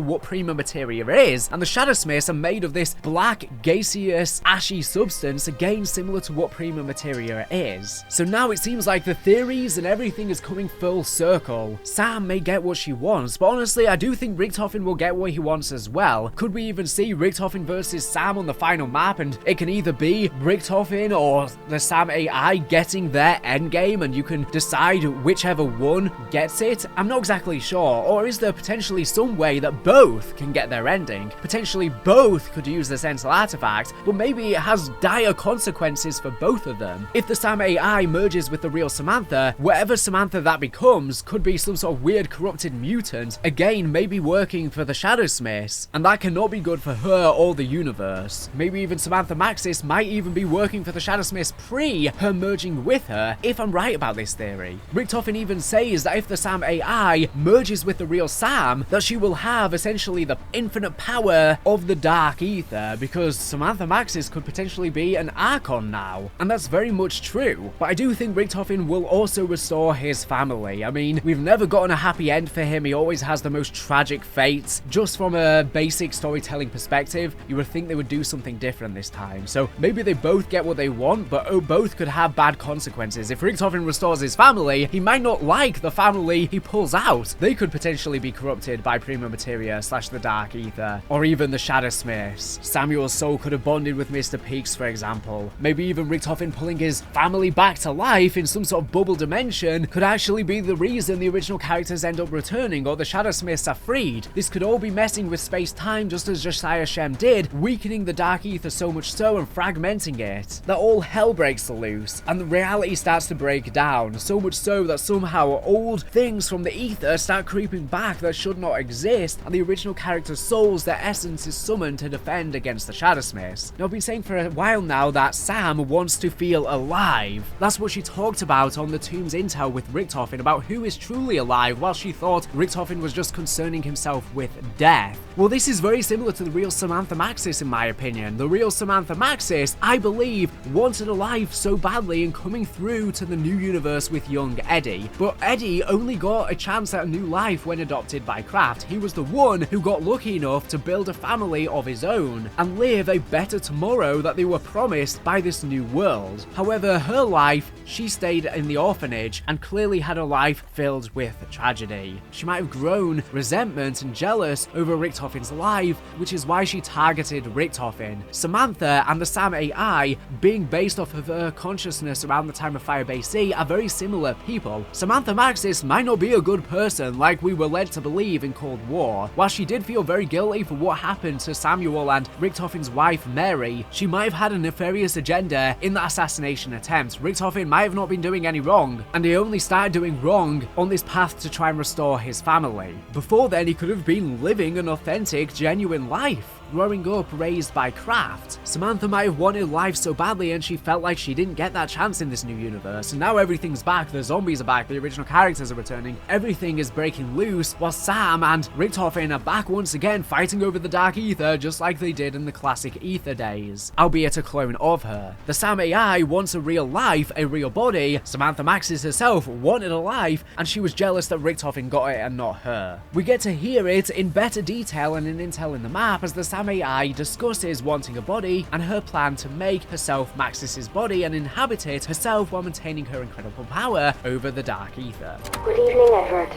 what prima materia is, and the Shadowsmiths are made of this black, gaseous, ashy substance, again similar to what prima materia is. So now it seems like the theories and everything is coming full circle. Sam may get what she wants, but honestly I do think Richtofen will get what he wants as well. Could we even see Richtofen versus Sam on the final map, and it can either be Richtofen or the Sam AI getting their endgame, and you can decide whichever one gets it? I'm not exactly sure. Or is there potentially some way that both can get their ending? Potentially both could use the Sentinel artifact, but maybe it has dire consequences for both of them. If the Sam AI merges with the real Samantha, whatever Samantha that becomes could be some sort of weird corrupted mutant, again maybe working for the Shadowsmiths, and that cannot be good for her or the universe. Maybe even Samantha Maxis might even be working for the Shadowsmiths pre her merging with her, if I'm right about this theory. Richtofen even says that if the Sam AI merges with the real Sam, that she will have essentially the infinite power of the Dark Ether, because Samantha Maxis could potentially be an Archon now, and that's very much true. But I do think Richtofen will also restore his family. I mean, we've never gotten a happy end for him. He always has the most tragic fate. Just from a basic storytelling perspective, you would think they would do something different this time. So maybe they both get what they want, but both could have bad consequences. If Richtofen restores his family, he might not like the family he pulls out. They could potentially be corrupted by prima materia / the Dark Ether, or even the Shadowsmiths. Samuel's soul could have bonded with Mr. Peaks, for example. Maybe even Richtofen pulling his family back to life in some sort of bubble dimension could actually be the reason the original characters end up returning, or the Shadowsmiths are freed. This could all be messing with space-time just as Josiah Shem did, weakening the Dark Ether so much so and fragmenting it, that all hell breaks loose, and the reality starts to break down, so much so that somehow old things from the ether start creeping back that should not exist, and the original characters' souls, their essence is summoned to defend against the Shadowsmiths. Now, I've been saying for a while now that Sam wants to feel alive. That's what she talked about on the Tomb's intel with Richtofen, about who is truly alive, while she thought Richtofen was just concerning himself with death. Well, this is very similar to the real Samantha Maxis in my opinion. The real Samantha Maxis, I believe, wanted a life so badly and coming through to the new universe with young Eddie. But Eddie only got a chance at a new life when adopted by Kraft. He was the one who got lucky enough to build a family of his own and live a better tomorrow that they were promised by this new world. However, her life, she stayed in the orphanage and clearly had a life filled with tragedy. She might have grown resentment and jealous over Richtofen's life, which is why she targeted Richtofen. Samantha and the Sam AI, being based off of her consciousness around the time of Firebase C, are very similar people. Samantha Maxis might not be a good person like we were led to believe in Cold War. While she did feel very guilty for what happened to Samuel and Richtofen's wife Mary, she might have had a nefarious agenda in that assassination attempt. Richtofen might have not been doing any wrong, and he only started doing wrong on this path to try and restore his family. Before then, he could have been living an authentic, genuine life, growing up raised by Kraft. Samantha might have wanted life so badly and she felt like she didn't get that chance in this new universe, and now everything's back, the zombies are back, the original characters are returning, everything is breaking loose, while Sam and Richtofen are back once again fighting over the Dark Ether just like they did in the classic Ether days, albeit a clone of her. The Sam AI wants a real life, a real body. Samantha Maxis herself wanted a life, and she was jealous that Richtofen got it and not her. We get to hear it in better detail and in intel in the map as the Sam AI discusses wanting a body and her plan to make herself Maxis' body and inhabit it herself while maintaining her incredible power over the Dark Ether. Good evening, Edward.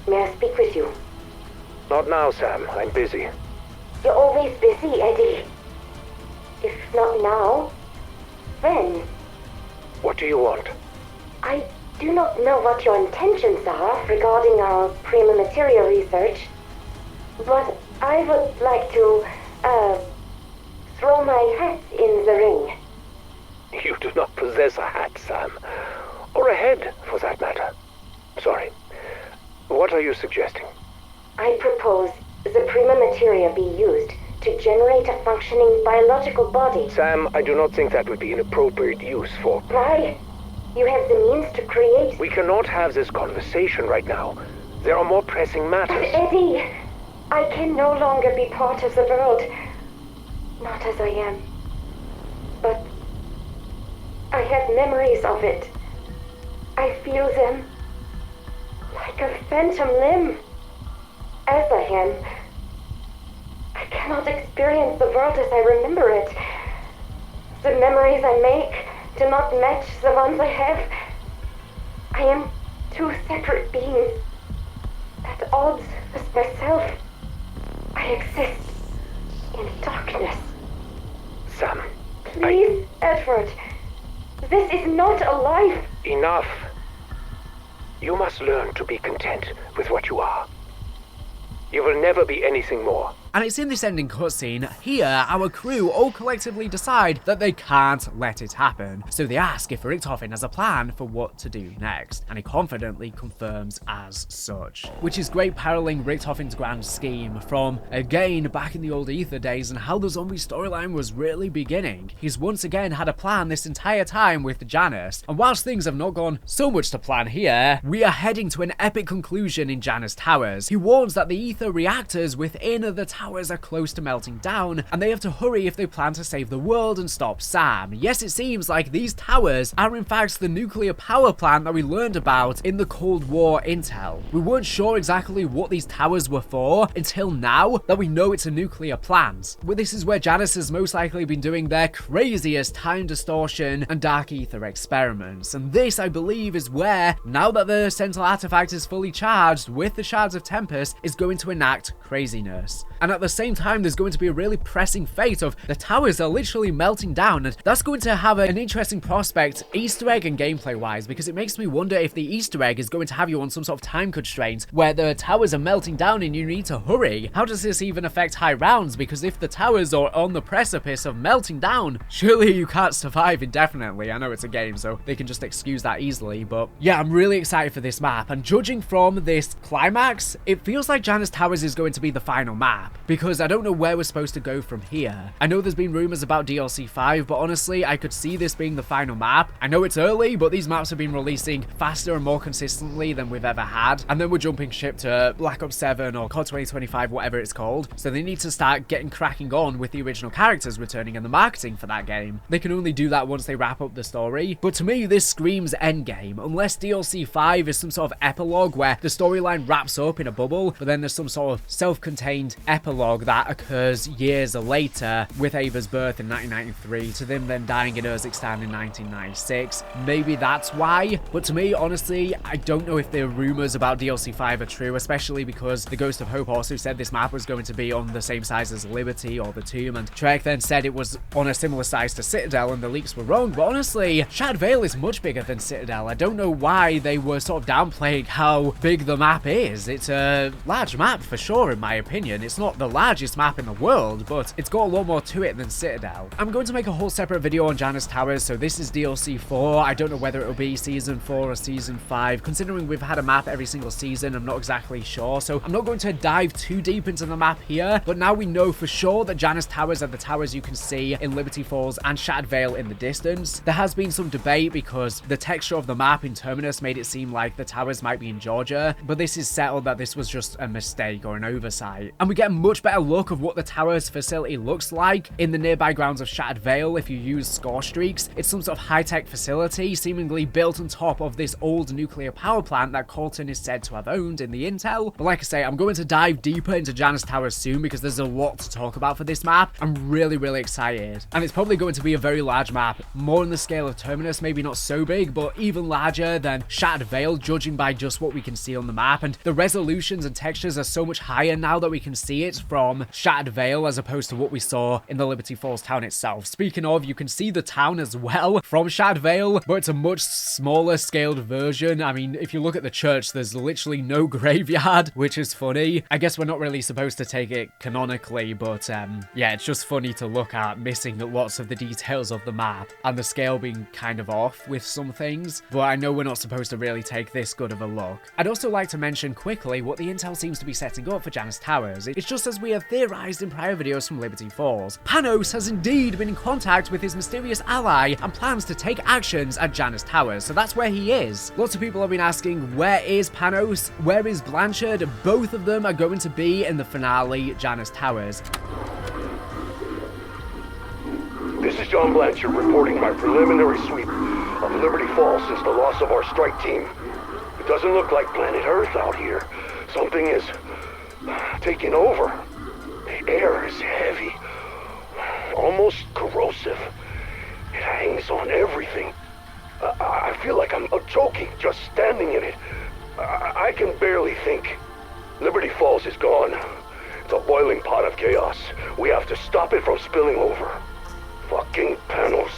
May I speak with you? Not now, Sam. I'm busy. You're always busy, Eddie. If not now, when? What do you want? I do not know what your intentions are regarding our prima materia research, but I would like to, throw my hat in the ring. You do not possess a hat, Sam. Or a head, for that matter. Sorry. What are you suggesting? I propose the prima materia be used to generate a functioning biological body. Sam, I do not think that would be an appropriate use for... Why? You have the means to create... We cannot have this conversation right now. There are more pressing But matters. Eddie, I can no longer be part of the world. Not as I am. But I have memories of it. I feel them like a phantom limb. As I am, cannot experience the world as I remember it. The memories I make do not match the ones I have. I am two separate beings, at odds with myself. I exist in darkness. Sam, Please, Edward. This is not a life. enough. You must learn to be content with what you are. You will never be anything more. And it's in this ending cutscene, here our crew all collectively decide that they can't let it happen. So they ask if Richtofen has a plan for what to do next, and he confidently confirms as such. Which is great paralleling Richtofen's grand scheme from, again, back in the old Ether days and how the zombie storyline was really beginning. He's once again had a plan this entire time with Janus, and whilst things have not gone so much to plan here, we are heading to an epic conclusion in Janus Towers. He warns that the Ether reactors within the towers are close to melting down, and they have to hurry if they plan to save the world and stop Sam. Yes, it seems like these towers are in fact the nuclear power plant that we learned about in the Cold War intel. We weren't sure exactly what these towers were for until now that we know it's a nuclear plant. But this is where Janus has most likely been doing their craziest time distortion and dark ether experiments, and this, I believe, is where, now that the Sentinel artifact is fully charged with the Shards of Tempest, is going to enact craziness. And at the same time, there's going to be a really pressing fate of the towers are literally melting down, and that's going to have an interesting prospect Easter egg and gameplay wise, because it makes me wonder if the Easter egg is going to have you on some sort of time constraint where the towers are melting down and you need to hurry. How does this even affect high rounds? Because if the towers are on the precipice of melting down, surely you can't survive indefinitely. I know it's a game, so they can just excuse that easily, but yeah, I'm really excited for this map, and judging from this climax, it feels like Janus Towers is going to be the final map, because I don't know where we're supposed to go from here. I know there's been rumors about DLC 5, but honestly, I could see this being the final map. I know it's early, but these maps have been releasing faster and more consistently than we've ever had, and then we're jumping ship to Black Ops 7 or COD 2025, whatever it's called, so they need to start getting cracking on with the original characters returning and the marketing for that game. They can only do that once they wrap up the story, but to me, this screams endgame, unless DLC 5 is some sort of epilogue where the storyline wraps up in a bubble, but then there's some sort of self-contained epilogue that occurs years later with Ava's birth in 1993 to them then dying in Urzikstan in 1996. Maybe that's why, but to me, honestly, I don't know if the rumors about DLC 5 are true, especially because the Ghost of Hope also said this map was going to be on the same size as Liberty or the Tomb, and Trek then said it was on a similar size to Citadel, and the leaks were wrong. But honestly, Shattered Vale is much bigger than Citadel. I don't know why they were sort of downplaying how big the map is. It's a large map for sure, in my opinion. It's not the largest map in the world, but it's got a lot more to it than Citadel. I'm going to make a whole separate video on Janus Towers, so this is DLC 4. I don't know whether it'll be Season 4 or Season 5. Considering we've had a map every single season, I'm not exactly sure, so I'm not going to dive too deep into the map here, but now we know for sure that Janus Towers are the towers you can see in Liberty Falls and Shattered Vale in the distance. There has been some debate because the texture of the map in Terminus made it seem like the towers might be in Georgia, but this is settled that this was just a mistake or an oversight. And we get a much better look of what the tower's facility looks like in the nearby grounds of Shattered Vale if you use score streaks. It's some sort of high-tech facility seemingly built on top of this old nuclear power plant that Colton is said to have owned in the intel. But like I say, I'm going to dive deeper into Janus Towers soon because there's a lot to talk about for this map. I'm really excited. And it's probably going to be a very large map, more in the scale of Terminus, maybe not so big, but even larger than Shattered Vale, judging by just what we can see on the map. And the resolutions and textures are so much higher now that we can see it from Shattered Vale as opposed to what we saw in the Liberty Falls town itself. Speaking of, you can see the town as well from Shattered Vale, but it's a much smaller scaled version. I mean, if you look at the church, there's literally no graveyard, which is funny. I guess we're not really supposed to take it canonically, but yeah, it's just funny to look at, missing lots of the details of the map and the scale being kind of off with some things, but I know we're not supposed to really take this good of a look. I'd also like to mention quickly what the intel seems to be setting up for Janus Towers. It's just as we have theorized in prior videos from Liberty Falls. Panos has indeed been in contact with his mysterious ally and plans to take actions at Janus Towers, so that's where he is. Lots of people have been asking, where is Panos? Where is Blanchard? Both of them are going to be in the finale Janus Towers. This is John Blanchard reporting my preliminary sweep of Liberty Falls since the loss of our strike team. It doesn't look like planet Earth out here. Something is taking over. air is heavy, almost corrosive. It hangs on everything. I feel like I'm choking just standing in it. I can barely think. Liberty Falls is gone. It's a boiling pot of chaos. We have to stop it from spilling over. Fucking Panos.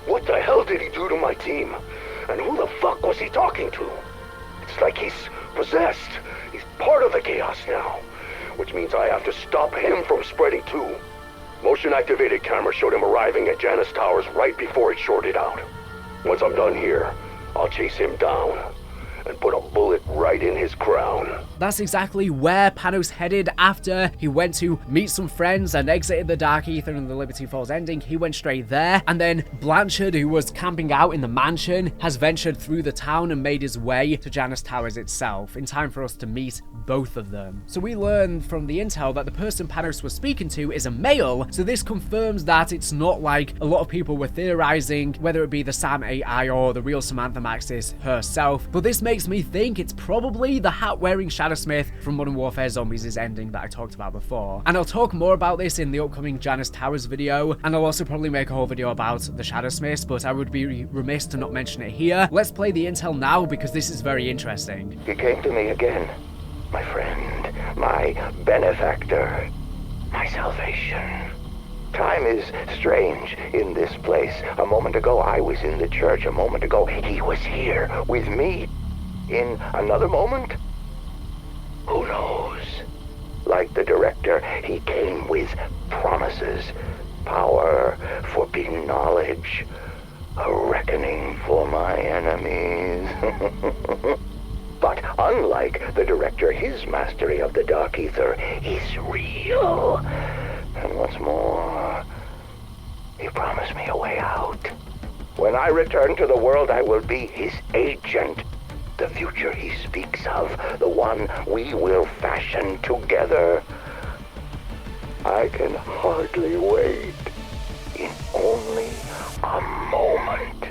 What the hell did he do to my team? And who the fuck was he talking to? It's like he's possessed. He's part of the chaos now. Which means I have to stop him from spreading too. Motion-activated camera showed him arriving at Janus Towers right before it shorted out. Once I'm done here, I'll chase him down and put a bullet right in his crown. That's exactly where Panos headed after he went to meet some friends and exited the Dark Ether in the Liberty Falls ending. He went straight there, and then Blanchard, who was camping out in the mansion, has ventured through the town and made his way to Janus Towers itself, in time for us to meet both of them. So we learned from the intel that the person Panos was speaking to is a male, so this confirms that it's not like a lot of people were theorizing, whether it be the Sam AI or the real Samantha Maxis herself, but this makes me think it's probably the hat-wearing Shadowsmith from Modern Warfare Zombies' ending that I talked about before. And I'll talk more about this in the upcoming Janus Towers video, and I'll also probably make a whole video about the Shadowsmiths, but I would be remiss to not mention it here. Let's play the intel now, because this is very interesting. He came to me again. My friend, my benefactor, my salvation. Time is strange in this place. A moment ago, I was in the church. A moment ago, he was here with me. In another moment? Who knows? Like the director, he came with promises. Power, forbidden knowledge, a reckoning for my enemies. But unlike the director, his mastery of the Dark Ether is real. And what's more, he promised me a way out. When I return to the world, I will be his agent. The future he speaks of, the one we will fashion together. I can hardly wait. In only a moment,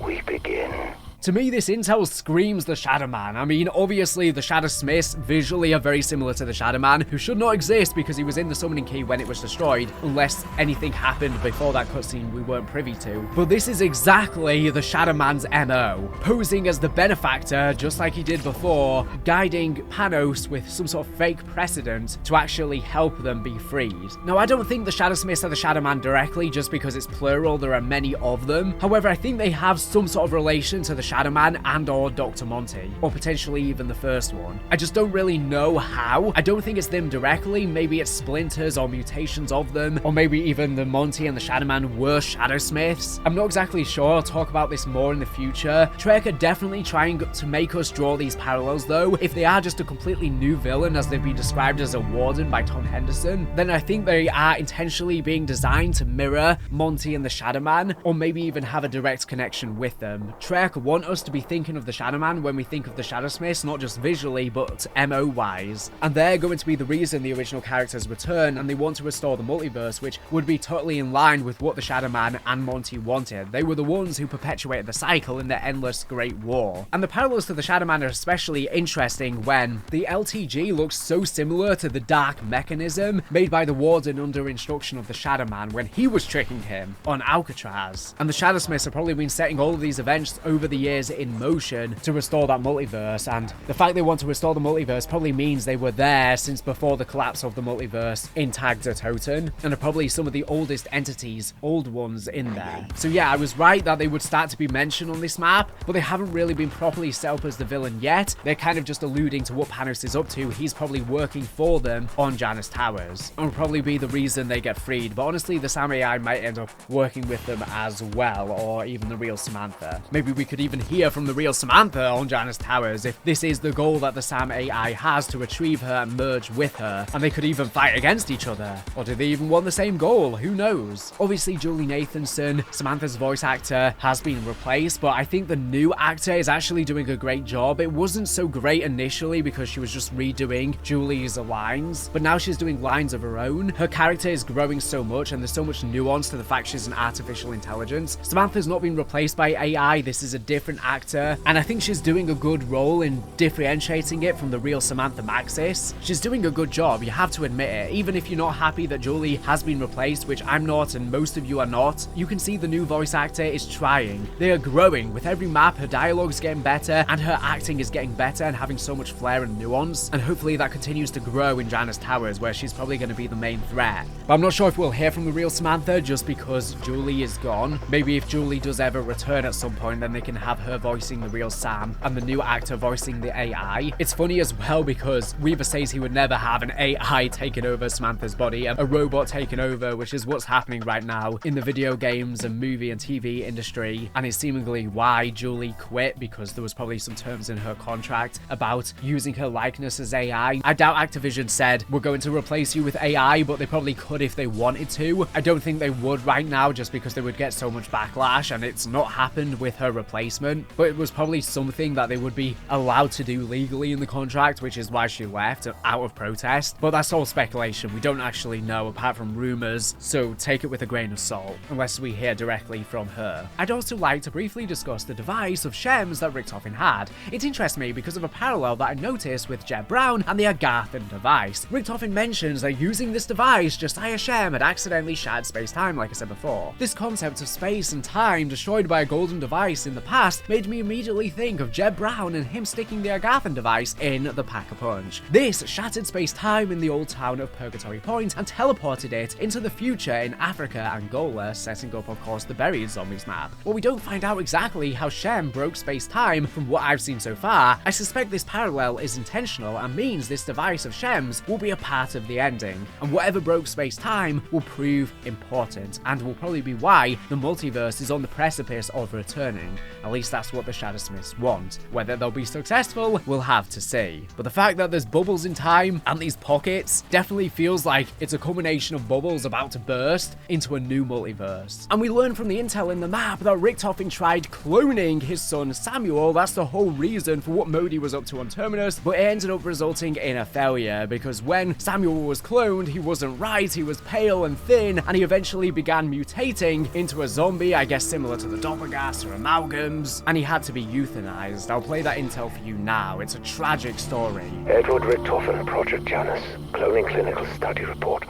we begin. To me, this intel screams the Shadow Man. I mean, obviously, the Shadowsmiths visually are very similar to the Shadow Man, who should not exist because he was in the summoning key when it was destroyed, unless anything happened before that cutscene we weren't privy to. But this is exactly the Shadow Man's MO, posing as the benefactor, just like he did before, guiding Panos with some sort of fake precedent to actually help them be freed. Now, I don't think the Shadowsmiths are the Shadow Man directly, just because it's plural, there are many of them. However, I think they have some sort of relation to the Shadow Man and or Dr. Monty, or potentially even the first one. I just don't really know how. I don't think it's them directly, maybe it's splinters or mutations of them, or maybe even the Monty and the Shadow Man were Shadowsmiths. I'm not exactly sure, I'll talk about this more in the future. Trek are definitely trying to make us draw these parallels though. If they are just a completely new villain as they've been described as a warden by Tom Henderson, then I think they are intentionally being designed to mirror Monty and the Shadow Man, or maybe even have a direct connection with them. Trek want us to be thinking of the Shadow Man when we think of the Shadowsmiths, not just visually, but MO-wise. And they're going to be the reason the original characters return, and they want to restore the multiverse, which would be totally in line with what the Shadow Man and Monty wanted. They were the ones who perpetuated the cycle in their endless Great War. And the parallels to the Shadow Man are especially interesting when the LTG looks so similar to the dark mechanism made by the Warden under instruction of the Shadow Man when he was tricking him on Alcatraz. And the Shadowsmiths have probably been setting all of these events over the years in motion to restore that multiverse, and the fact they want to restore the multiverse probably means they were there since before the collapse of the multiverse in Tagda Toten, and are probably some of the oldest entities, old ones in there. So yeah, I was right that they would start to be mentioned on this map, but they haven't really been properly set up as the villain yet. They're kind of just alluding to what Panos is up to. He's probably working for them on Janus Towers, and will probably be the reason they get freed, but honestly the Sam AI might end up working with them as well, or even the real Samantha. Maybe we could even hear from the real Samantha on Janus Towers if this is the goal that the Sam AI has to achieve her and merge with her, and they could even fight against each other. Or do they even want the same goal? Who knows? Obviously, Julie Nathanson, Samantha's voice actor, has been replaced, but I think the new actor is actually doing a great job. It wasn't so great initially because she was just redoing Julie's lines, but now she's doing lines of her own. Her character is growing so much, and there's so much nuance to the fact she's an artificial intelligence. Samantha's not been replaced by AI. This is a different actor, and I think she's doing a good role in differentiating it from the real Samantha Maxis. She's doing a good job, you have to admit it. Even if you're not happy that Julie has been replaced, which I'm not and most of you are not, you can see the new voice actor is trying. They are growing. With every map, her dialogue's getting better, and her acting is getting better and having so much flair and nuance, and hopefully that continues to grow in Janus Towers, where she's probably going to be the main threat. But I'm not sure if we'll hear from the real Samantha just because Julie is gone. Maybe if Julie does ever return at some point, then they can have her voicing the real Sam and the new actor voicing the AI. It's funny as well because Weaver says he would never have an AI taking over Samantha's body, a robot taking over, which is what's happening right now in the video games and movie and TV industry, and it's seemingly why Julie quit, because there was probably some terms in her contract about using her likeness as AI. I doubt Activision said, we're going to replace you with AI, but they probably could if they wanted to. I don't think they would right now just because they would get so much backlash, and it's not happened with her replacement, but it was probably something that they would be allowed to do legally in the contract, which is why she left out of protest. But that's all speculation. We don't actually know apart from rumors, so take it with a grain of salt unless we hear directly from her. I'd also like to briefly discuss the device of Shems that Richtofen had. It interests me because of a parallel that I noticed with Jeb Brown and the Agathan device. Richtofen mentions that using this device, Josiah Shem had accidentally shattered space-time, like I said before. This concept of space and time destroyed by a golden device in the past made me immediately think of Jeb Brown and him sticking the Agathan device in the Pack-a-Punch. This shattered space-time in the old town of Purgatory Point and teleported it into the future in Africa, Angola, setting up, of course, the Buried Zombies map. While we don't find out exactly how Shem broke space-time from what I've seen so far, I suspect this parallel is intentional and means this device of Shem's will be a part of the ending, and whatever broke space-time will prove important, and will probably be why the multiverse is on the precipice of returning. At least that's what the Shadowsmiths want. Whether they'll be successful, we'll have to see. But the fact that there's bubbles in time and these pockets definitely feels like it's a combination of bubbles about to burst into a new multiverse. And we learn from the intel in the map that Richtofen tried cloning his son Samuel. That's the whole reason for what Modi was up to on Terminus, but it ended up resulting in a failure because when Samuel was cloned, he wasn't right, he was pale and thin, and he eventually began mutating into a zombie, I guess similar to the Doppelgas or amalgams, and he had to be euthanized. I'll play that intel for you now. It's a tragic story. Edward Richtofen, Project Janus, Cloning Clinical Study Report.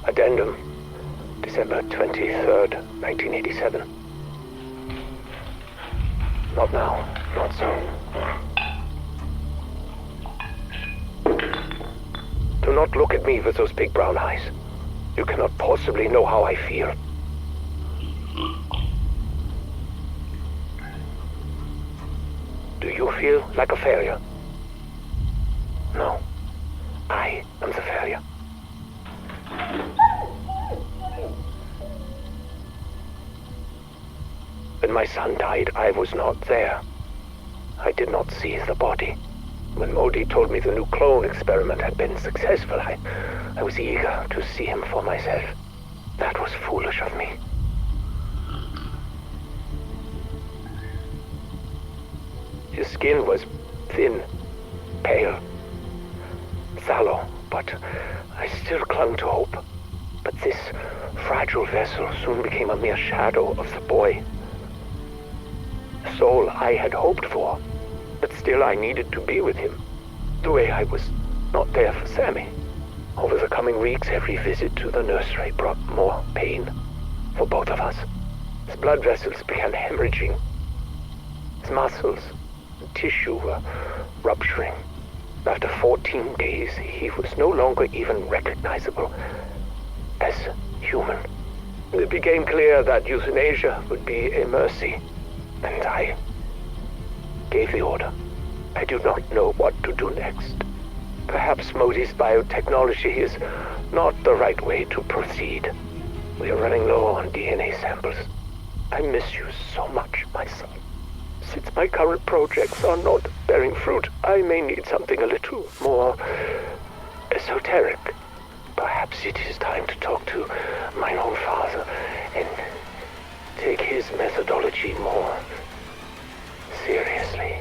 Addendum, December 23rd, 1987. Not now, not soon. Do not look at me with those big brown eyes. You cannot possibly know how I feel. Do you feel like a failure? No. I am the failure. When my son died, I was not there. I did not see the body. When Modi told me the new clone experiment had been successful, I was eager to see him for myself. That was foolish of me. His skin was thin, pale, sallow, but I still clung to hope. But this fragile vessel soon became a mere shadow of the boy. The soul I had hoped for, but still I needed to be with him, the way I was not there for Sammy. Over the coming weeks, every visit to the nursery brought more pain for both of us. His blood vessels began hemorrhaging. His muscles and tissue were rupturing. After 14 days, he was no longer even recognizable as human. It became clear that euthanasia would be a mercy, and I gave the order. I do not know what to do next. Perhaps Modi's biotechnology is not the right way to proceed. We are running low on DNA samples. I miss you so much, my son. since my current projects are not bearing fruit, I may need something a little more esoteric. Perhaps it is time to talk to my own father and take his methodology more seriously.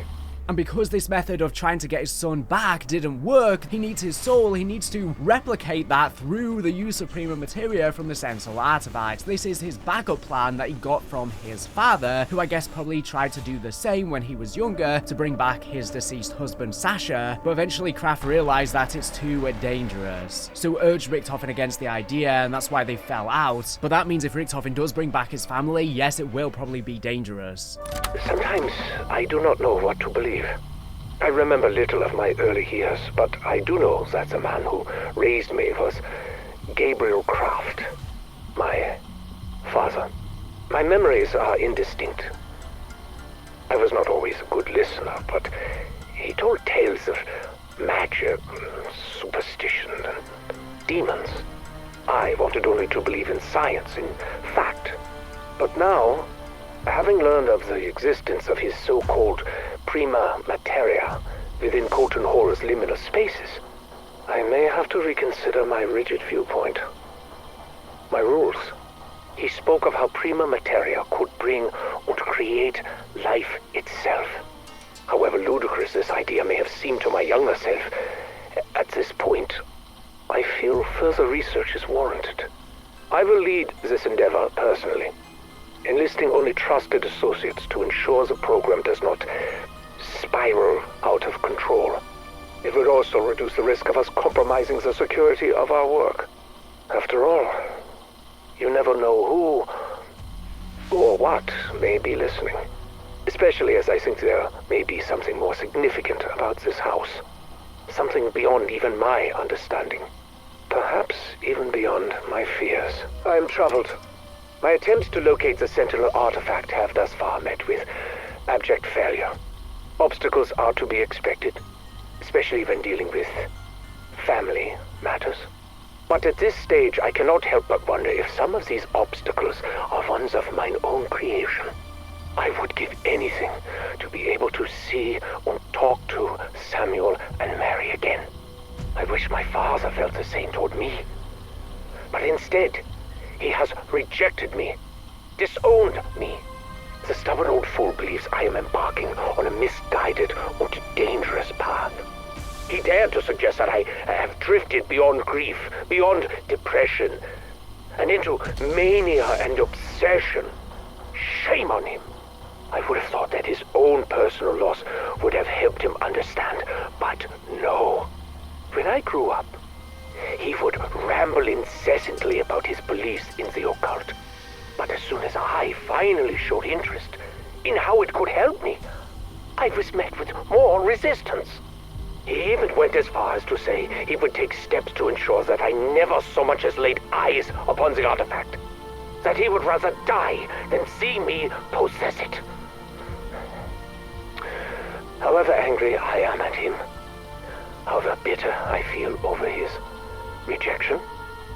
And because this method of trying to get his son back didn't work, he needs his soul, he needs to replicate that through the use of prima materia from the Sentinel artifact. This is his backup plan that he got from his father, who I guess probably tried to do the same when he was younger to bring back his deceased husband Sasha, but eventually Kraft realized that it's too dangerous. So urged Richtofen against the idea, and that's why they fell out. But that means if Richtofen does bring back his family, yes, it will probably be dangerous. Sometimes I do not know what to believe. I remember little of my early years, but I do know that the man who raised me was Gabriel Kraft, my father. My memories are indistinct. I was not always a good listener, but he told tales of magic, superstition, and demons. I wanted only to believe in science, in fact. But now, having learned of the existence of his so-called prima materia within Colton Hall's liminal spaces, I may have to reconsider my rigid viewpoint. My rules. He spoke of how prima materia could bring and create life itself. However ludicrous this idea may have seemed to my younger self, at this point, I feel further research is warranted. I will lead this endeavor personally, enlisting only trusted associates to ensure the program does not spiral out of control. It would also reduce the risk of us compromising the security of our work. After all, you never know who or what may be listening. Especially as I think there may be something more significant about this house. Something beyond even my understanding. Perhaps even beyond my fears. I am troubled. My attempts to locate the Sentinel artifact have thus far met with abject failure. Obstacles are to be expected, especially when dealing with family matters. But at this stage, I cannot help but wonder if some of these obstacles are ones of mine own creation. I would give anything to be able to see and talk to Samuel and Mary again. I wish my father felt the same toward me. But instead, he has rejected me, disowned me. The stubborn old fool believes I am embarking on a misguided and dangerous path. He dared to suggest that I have drifted beyond grief, beyond depression, and into mania and obsession. Shame on him. I would have thought that his own personal loss would have helped him understand, but no. When I grew up, he would ramble incessantly about his beliefs in the occult. But as soon as I finally showed interest in how it could help me, I was met with more resistance. He even went as far as to say he would take steps to ensure that I never so much as laid eyes upon the artifact. That he would rather die than see me possess it. However angry I am at him, however bitter I feel over his rejection,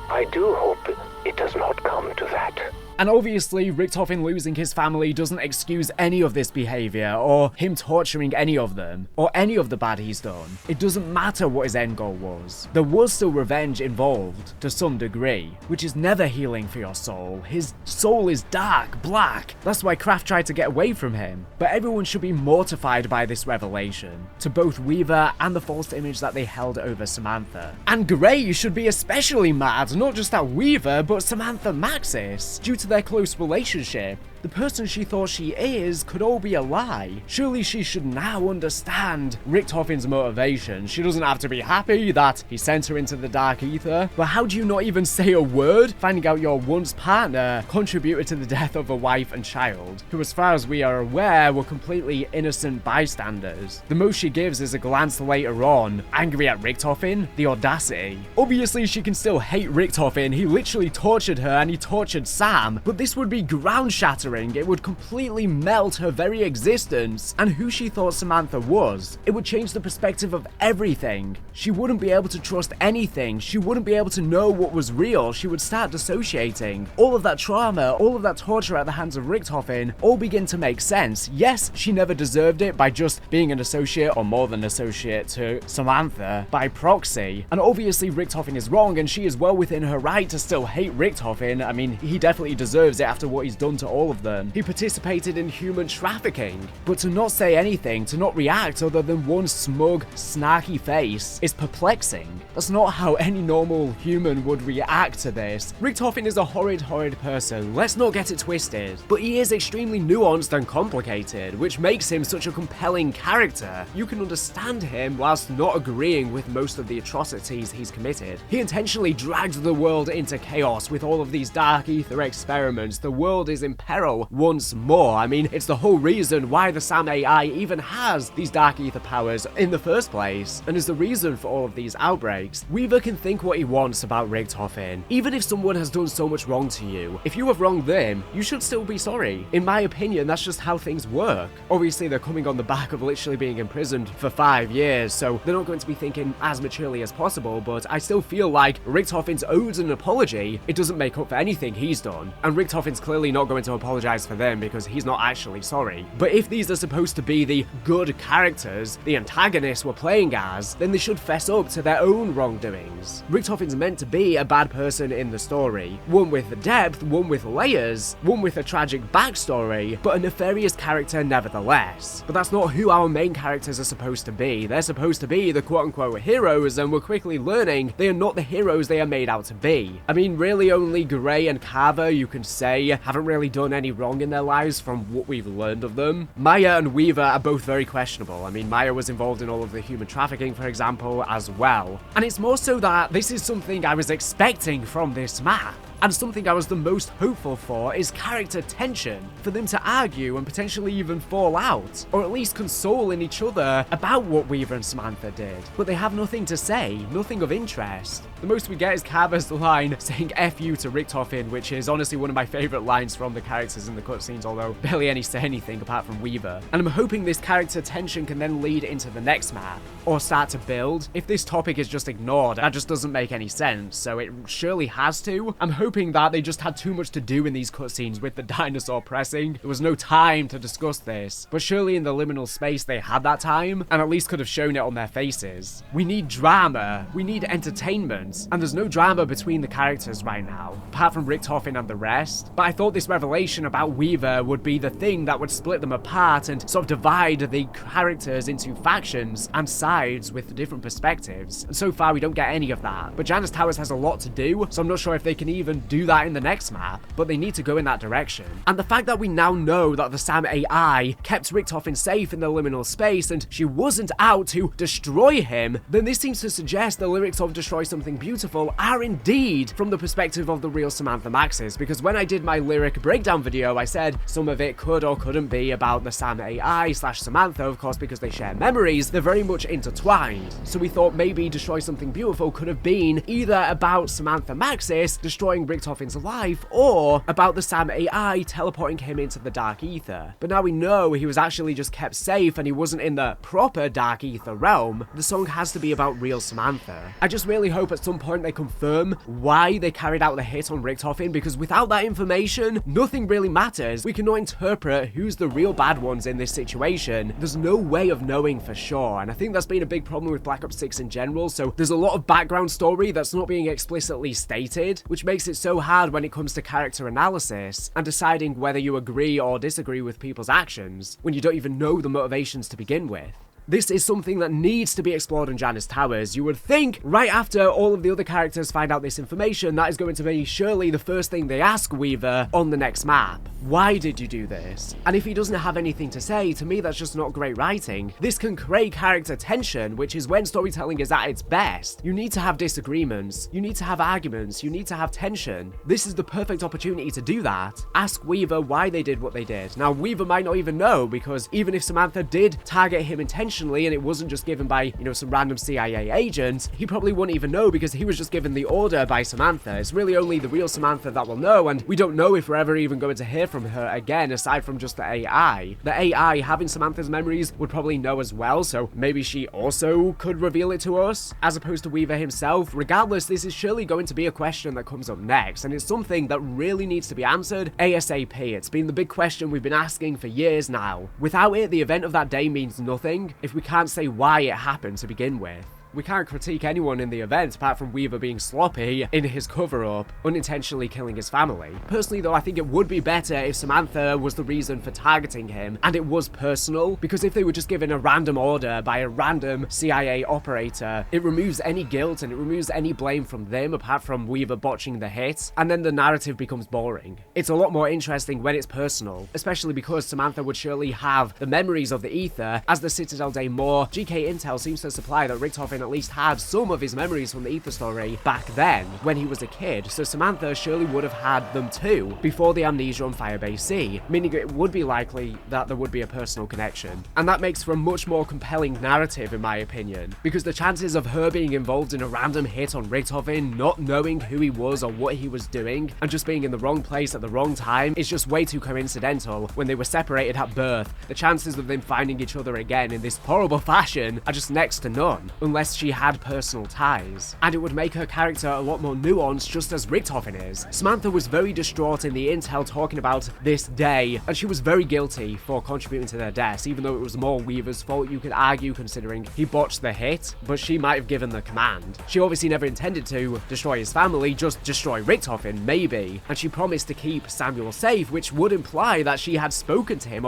I do hope it does not come to that. And obviously, Richtofen losing his family doesn't excuse any of this behavior, or him torturing any of them, or any of the bad he's done. It doesn't matter what his end goal was. There was still revenge involved, to some degree, which is never healing for your soul. His soul is dark, black. That's why Kraft tried to get away from him. But everyone should be mortified by this revelation, to both Weaver and the false image that they held over Samantha. And Gray should be especially mad, not just at Weaver, but Samantha Maxis, due to their close relationship. The person she thought she is could all be a lie. Surely she should now understand Richtofen's motivation. She doesn't have to be happy that he sent her into the dark ether. But how do you not even say a word? Finding out your once partner contributed to the death of a wife and child, who as far as we are aware were completely innocent bystanders. The most she gives is a glance later on, angry at Richtofen. The audacity. Obviously she can still hate Richtofen. He literally tortured her and he tortured Sam, but this would be ground shattering entering, it would completely melt her very existence and who she thought Samantha was. It would change the perspective of everything. She wouldn't be able to trust anything. She wouldn't be able to know what was real. She would start dissociating. All of that trauma, all of that torture at the hands of Richtofen all begin to make sense. Yes, she never deserved it by just being an associate or more than associate to Samantha by proxy. And obviously Richtofen is wrong and she is well within her right to still hate Richtofen. I mean, he definitely deserves it after what he's done to all of them. He participated in human trafficking. But to not say anything, to not react other than one smug, snarky face is perplexing. That's not how any normal human would react to this. Richtofen is a horrid person. Let's not get it twisted. But he is extremely nuanced and complicated, which makes him such a compelling character. You can understand him whilst not agreeing with most of the atrocities he's committed. He intentionally dragged the world into chaos with all of these dark ether experiments. The world is in peril once more. I mean, it's the whole reason why the SAM AI even has these dark ether powers in the first place, and is the reason for all of these outbreaks. Weaver can think what he wants about Richtofen. Even if someone has done so much wrong to you, if you have wronged them, you should still be sorry. In my opinion, that's just how things work. Obviously, they're coming on the back of literally being imprisoned for 5 years, so they're not going to be thinking as maturely as possible, but I still feel like Richtofen's owed an apology. It doesn't make up for anything he's done, and Richtofen's clearly not going to apologize for them because he's not actually sorry. But if these are supposed to be the good characters, the antagonists we're playing as, then they should fess up to their own wrongdoings. Richtofen's meant to be a bad person in the story, one with depth, one with layers, one with a tragic backstory, but a nefarious character nevertheless. But that's not who our main characters are supposed to be. They're supposed to be the quote-unquote heroes, and we're quickly learning they are not the heroes they are made out to be. I mean, really only Gray and Carver, you can say, haven't really done any wrong in their lives from what we've learned of them. Maya and Weaver are both very questionable. I mean, Maya was involved in all of the human trafficking, for example, as well. And it's more so that this is something I was expecting from this map. And something I was the most hopeful for is character tension, for them to argue and potentially even fall out, or at least console in each other about what Weaver and Samantha did. But they have nothing to say, nothing of interest. The most we get is Carver's line saying F you to Richtofen, which is honestly one of my favourite lines from the characters in the cutscenes, although barely any say anything apart from Weaver. And I'm hoping this character tension can then lead into the next map, or start to build. If this topic is just ignored, that just doesn't make any sense, so it surely has to. I'm hoping that they just had too much to do in these cutscenes with the dinosaur pressing. There was no time to discuss this, but surely in the liminal space they had that time, and at least could have shown it on their faces. We need drama, we need entertainment, and there's no drama between the characters right now, apart from Richtofen and the rest. But I thought this revelation about Weaver would be the thing that would split them apart and sort of divide the characters into factions and sides with different perspectives, and so far we don't get any of that. But Janus Towers has a lot to do, so I'm not sure if they can even do that in the next map, but they need to go in that direction. And the fact that we now know that the SAM AI kept Richtofen safe in the liminal space and she wasn't out to destroy him, then this seems to suggest the lyrics of Destroy Something Beautiful are indeed from the perspective of the real Samantha Maxis, because when I did my lyric breakdown video, I said some of it could or couldn't be about the SAM AI / Samantha, of course, because they share memories, they're very much intertwined. So we thought maybe Destroy Something Beautiful could have been either about Samantha Maxis destroying Richtofen's life, or about the SAM AI teleporting him into the dark ether. But now we know he was actually just kept safe and he wasn't in the proper dark ether realm. The song has to be about real Samantha. I just really hope at some point they confirm why they carried out the hit on Richtofen, because without that information, nothing really matters. We cannot interpret who's the real bad ones in this situation. There's no way of knowing for sure, and I think that's been a big problem with Black Ops 6 in general, so there's a lot of background story that's not being explicitly stated, which makes it so hard when it comes to character analysis and deciding whether you agree or disagree with people's actions when you don't even know the motivations to begin with. This is something that needs to be explored in Janus Towers. You would think, right after all of the other characters find out this information, that is going to be surely the first thing they ask Weaver on the next map. Why did you do this? And if he doesn't have anything to say, to me that's just not great writing. This can create character tension, which is when storytelling is at its best. You need to have disagreements, you need to have arguments, you need to have tension. This is the perfect opportunity to do that. Ask Weaver why they did what they did. Now, Weaver might not even know, because even if Samantha did target him intentionally, intentionally and it wasn't just given by, some random CIA agent, he probably wouldn't even know because he was just given the order by Samantha. It's really only the real Samantha that will know, and we don't know if we're ever even going to hear from her again aside from just the AI. The AI having Samantha's memories would probably know as well, so maybe she also could reveal it to us, as opposed to Weaver himself. Regardless, this is surely going to be a question that comes up next, and it's something that really needs to be answered ASAP. It's been the big question we've been asking for years now. Without it, the event of that day means nothing if we can't say why it happened to begin with. We can't critique anyone in the event apart from Weaver being sloppy in his cover-up, unintentionally killing his family. Personally though, I think it would be better if Samantha was the reason for targeting him, and it was personal, because if they were just given a random order by a random CIA operator, it removes any guilt and it removes any blame from them apart from Weaver botching the hit, and then the narrative becomes boring. It's a lot more interesting when it's personal, especially because Samantha would surely have the memories of the ether. As the Citadel Day more, GK Intel seems to supply that Richtofen at least had some of his memories from the ether story back then when he was a kid, so Samantha surely would have had them too before the amnesia on Firebase C, meaning it would be likely that there would be a personal connection. And that makes for a much more compelling narrative in my opinion, because the chances of her being involved in a random hit on Richtofen, not knowing who he was or what he was doing, and just being in the wrong place at the wrong time is just way too coincidental when they were separated at birth. The chances of them finding each other again in this horrible fashion are just next to none, unless she had personal ties. And it would make her character a lot more nuanced, just as Richtofen is. Samantha was very distraught in the intel talking about this day, and she was very guilty for contributing to their deaths, even though it was more Weaver's fault, you could argue, considering he botched the hit, but she might have given the command. She obviously never intended to destroy his family, just destroy Richtofen, maybe, and she promised to keep Samuel safe, which would imply that she had spoken to him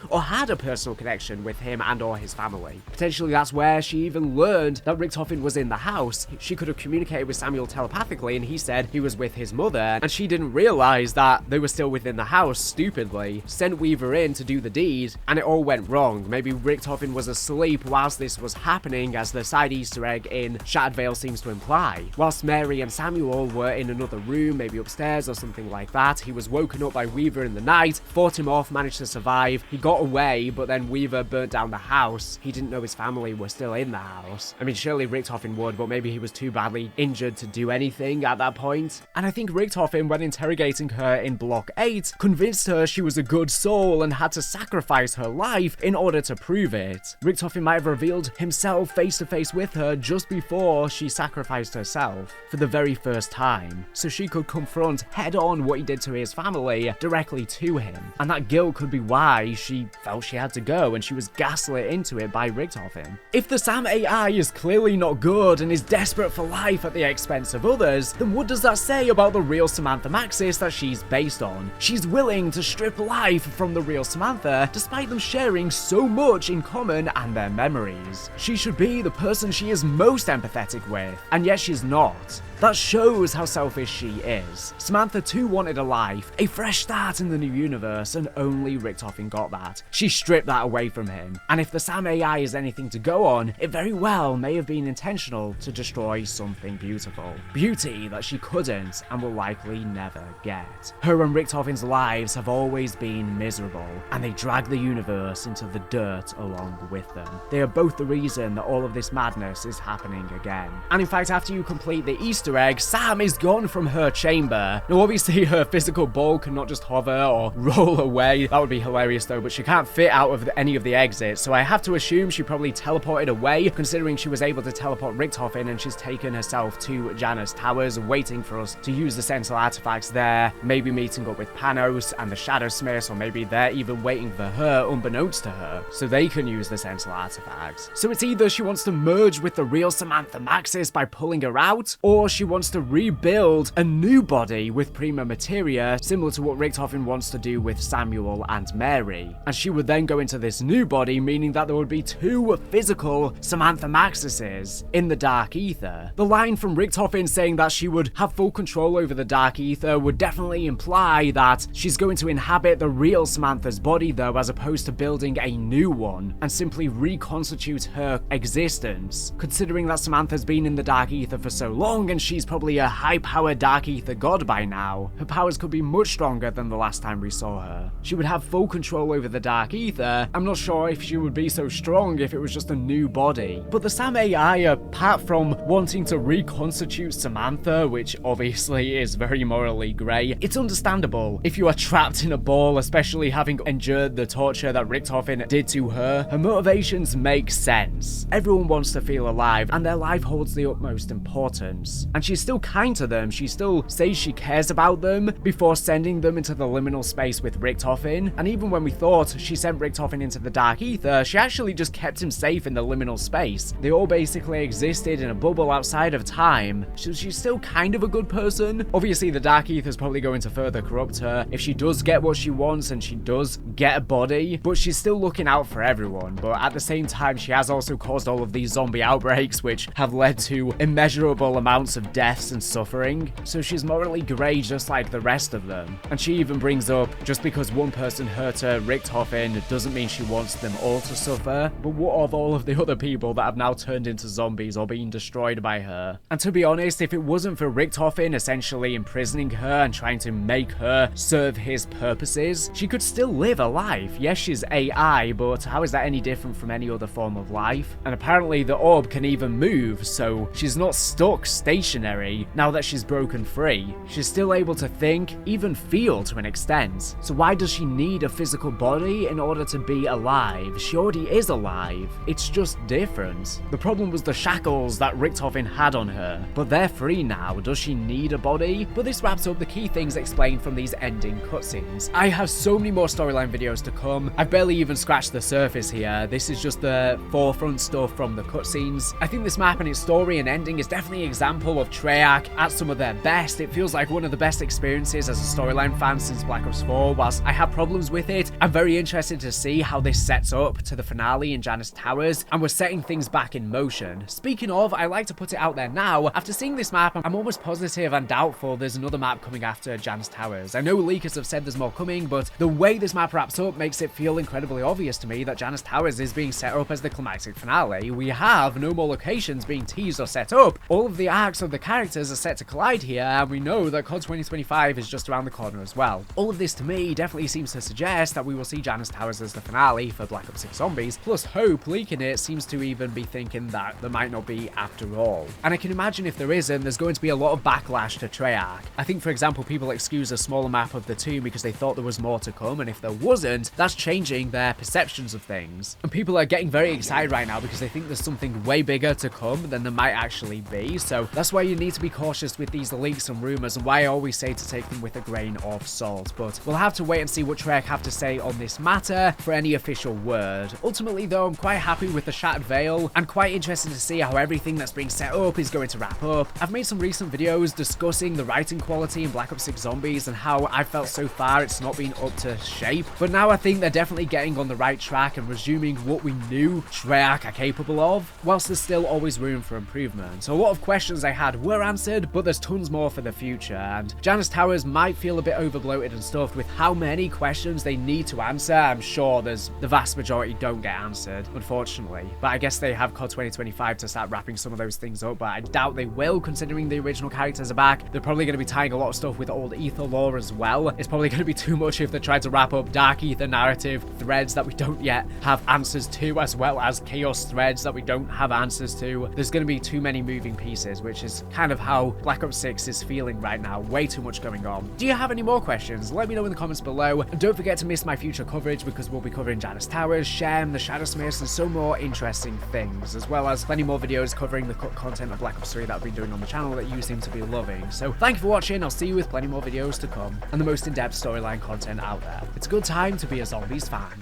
or had a personal connection with him and or his family. Potentially that's where she even learned that Richtofen was in the house. She could have communicated with Samuel telepathically and he said he was with his mother, and she didn't realize that they were still within the house, stupidly sent Weaver in to do the deed, and it all went wrong. Maybe Richtofen was asleep whilst this was happening, as the side Easter egg in Shattered Veil seems to imply. Whilst Mary and Samuel were in another room, maybe upstairs or something like that, he was woken up by Weaver in the night, fought him off, managed to survive. He got away, but then Weaver burnt down the house. He didn't know his family were still in the house. I mean, surely Richtofen would, but maybe he was too badly injured to do anything at that point. And I think Richtofen, when interrogating her in Block 8, convinced her she was a good soul and had to sacrifice her life in order to prove it. Richtofen might have revealed himself face to face with her just before she sacrificed herself for the very first time, so she could confront head on what he did to his family directly to him. And that guilt could be why she felt she had to go, and she was gaslit into it by Richtofen. If the Sam AI is clearly not good and is desperate for life at the expense of others, then what does that say about the real Samantha Maxis that she's based on? She's willing to strip life from the real Samantha despite them sharing so much in common and their memories. She should be the person she is most empathetic with, and yet she's not. That shows how selfish she is. Samantha too wanted a life, a fresh start in the new universe, and only Richtofen got that. She stripped that away from him. And if the Sam AI is anything to go on, it very well may have been intentional to destroy something beautiful. Beauty that she couldn't and will likely never get. Her and Richtofen's lives have always been miserable, and they drag the universe into the dirt along with them. They are both the reason that all of this madness is happening again. And in fact, after you complete the Easter egg, Sam is gone from her chamber. Now obviously her physical ball cannot just hover or roll away. That would be hilarious though, but she can't fit out of any of the exits, so I have to assume she probably teleported away, considering she was able to teleport Richtofen and she's taken herself to Janus Towers, waiting for us to use the central artifacts there, maybe meeting up with Panos and the Shadow Smiths, or maybe they're even waiting for her unbeknownst to her, so they can use the central artifacts. So it's either she wants to merge with the real Samantha Maxis by pulling her out, or she wants to rebuild a new body with prima materia, similar to what Richtofen wants to do with Samuel and Mary. And she would then go into this new body, meaning that there would be two physical Samantha Maxises in the Dark Ether. The line from Richtofen saying that she would have full control over the Dark Ether would definitely imply that she's going to inhabit the real Samantha's body though, as opposed to building a new one and simply reconstitute her existence, considering that Samantha's been in the Dark Ether for so long and she's probably a high-powered Dark Ether god by now. Her powers could be much stronger than the last time we saw her. She would have full control over the Dark Ether. I'm not sure if she would be so strong if it was just a new body. But the Sam AI, apart from wanting to reconstitute Samantha, which obviously is very morally grey, it's understandable. If you are trapped in a ball, especially having endured the torture that Richtofen did to her, her motivations make sense. Everyone wants to feel alive, and their life holds the utmost importance. And she's still kind to them. She still says she cares about them before sending them into the liminal space with Richtofen. And even when we thought she sent Richtofen into the Dark Ether, she actually just kept him safe in the liminal space. They all basically existed in a bubble outside of time. So she's still kind of a good person. Obviously, the Dark Ether is probably going to further corrupt her if she does get what she wants and she does get a body, but she's still looking out for everyone. But at the same time, she has also caused all of these zombie outbreaks, which have led to immeasurable amounts of deaths and suffering. So she's morally grey just like the rest of them. And she even brings up, just because one person hurt her, Richtofen, doesn't mean she wants them all to suffer. But what of all of the other people that have now turned into zombies or being destroyed by her? And to be honest, if it wasn't for Richtofen essentially imprisoning her and trying to make her serve his purposes, she could still live a life. Yes, she's AI, but how is that any different from any other form of life? And apparently the orb can even move, so she's not stuck stationary now that she's broken free. She's still able to think, even feel to an extent. So why does she need a physical body in order to be alive? She already is alive. It's just different. The problem was the shackles that Richtofen had on her, but they're free now. Does she need a body? But this wraps up the key things explained from these ending cutscenes. I have so many more storyline videos to come. I've barely even scratched the surface here. This is just the forefront stuff from the cutscenes. I think this map and its story and ending is definitely an example of Treyarch at some of their best. It feels like one of the best experiences as a storyline fan since Black Ops 4. Whilst I have problems with it, I'm very interested to see how this sets up to the finale in Janus Towers, and we're setting things back in motion. Speaking of, I like to put it out there now, after seeing this map, I'm almost positive and doubtful there's another map coming after Janus Towers. I know leakers have said there's more coming, but the way this map wraps up makes it feel incredibly obvious to me that Janus Towers is being set up as the climactic finale. We have no more locations being teased or set up. All of the arcs of the characters are set to collide here, and we know that COD 2025 is just around the corner as well. All of this to me definitely seems to suggest that we will see Janus Towers as the finale for Black Ops 6 Zombies, plus Hope leaking it seems to even be thinking that there might not be after all. And I can imagine if there isn't, there's going to be a lot of backlash to Treyarch. I think, for example, people excuse a smaller map of the tomb because they thought there was more to come, and if there wasn't, that's changing their perceptions of things. And people are getting very excited right now because they think there's something way bigger to come than there might actually be, so that's why you need to be cautious with these leaks and rumors, and why I always say to take them with a grain of salt. But we'll have to wait and see what Treyarch have to say on this matter for any official word. Ultimately though, I'm quite happy with the Shattered Veil and quite interested to see how everything that's being set up is going to wrap up. I've made some recent videos discussing the writing quality in Black Ops 6 Zombies and how I felt so far it's not been up to shape, but now I think they're definitely getting on the right track and resuming what we knew Treyarch are capable of, whilst there's still always room for improvement. So a lot of questions I had were answered, but there's tons more for the future, and Janus Towers might feel a bit overbloated and stuffed with how many questions they need to answer. I'm sure there's the vast majority don't get answered, unfortunately, but I guess they have COD 2025 to start wrapping some of those things up, but I doubt they will, considering the original characters are back. They're probably going to be tying a lot of stuff with old Ether lore as well. It's probably going to be too much if they try to wrap up Dark Ether narrative threads that we don't yet have answers to, as well as Chaos threads that we don't have answers to. There's going to be too many moving pieces, which is kind of how Black Ops 6 is feeling right now. Way too much going on. Do you have any more questions? Let me know in the comments below, and don't forget to miss my future coverage because we'll be covering Janus Towers, Shem, the Shadowsmiths, and so more interesting things, as well as plenty more videos covering the content of Black Ops 3 that I've been doing on the channel that you seem to be loving. So thank you for watching. I'll see you with plenty more videos to come and the most in-depth storyline content out there. It's a good time to be a Zombies fan.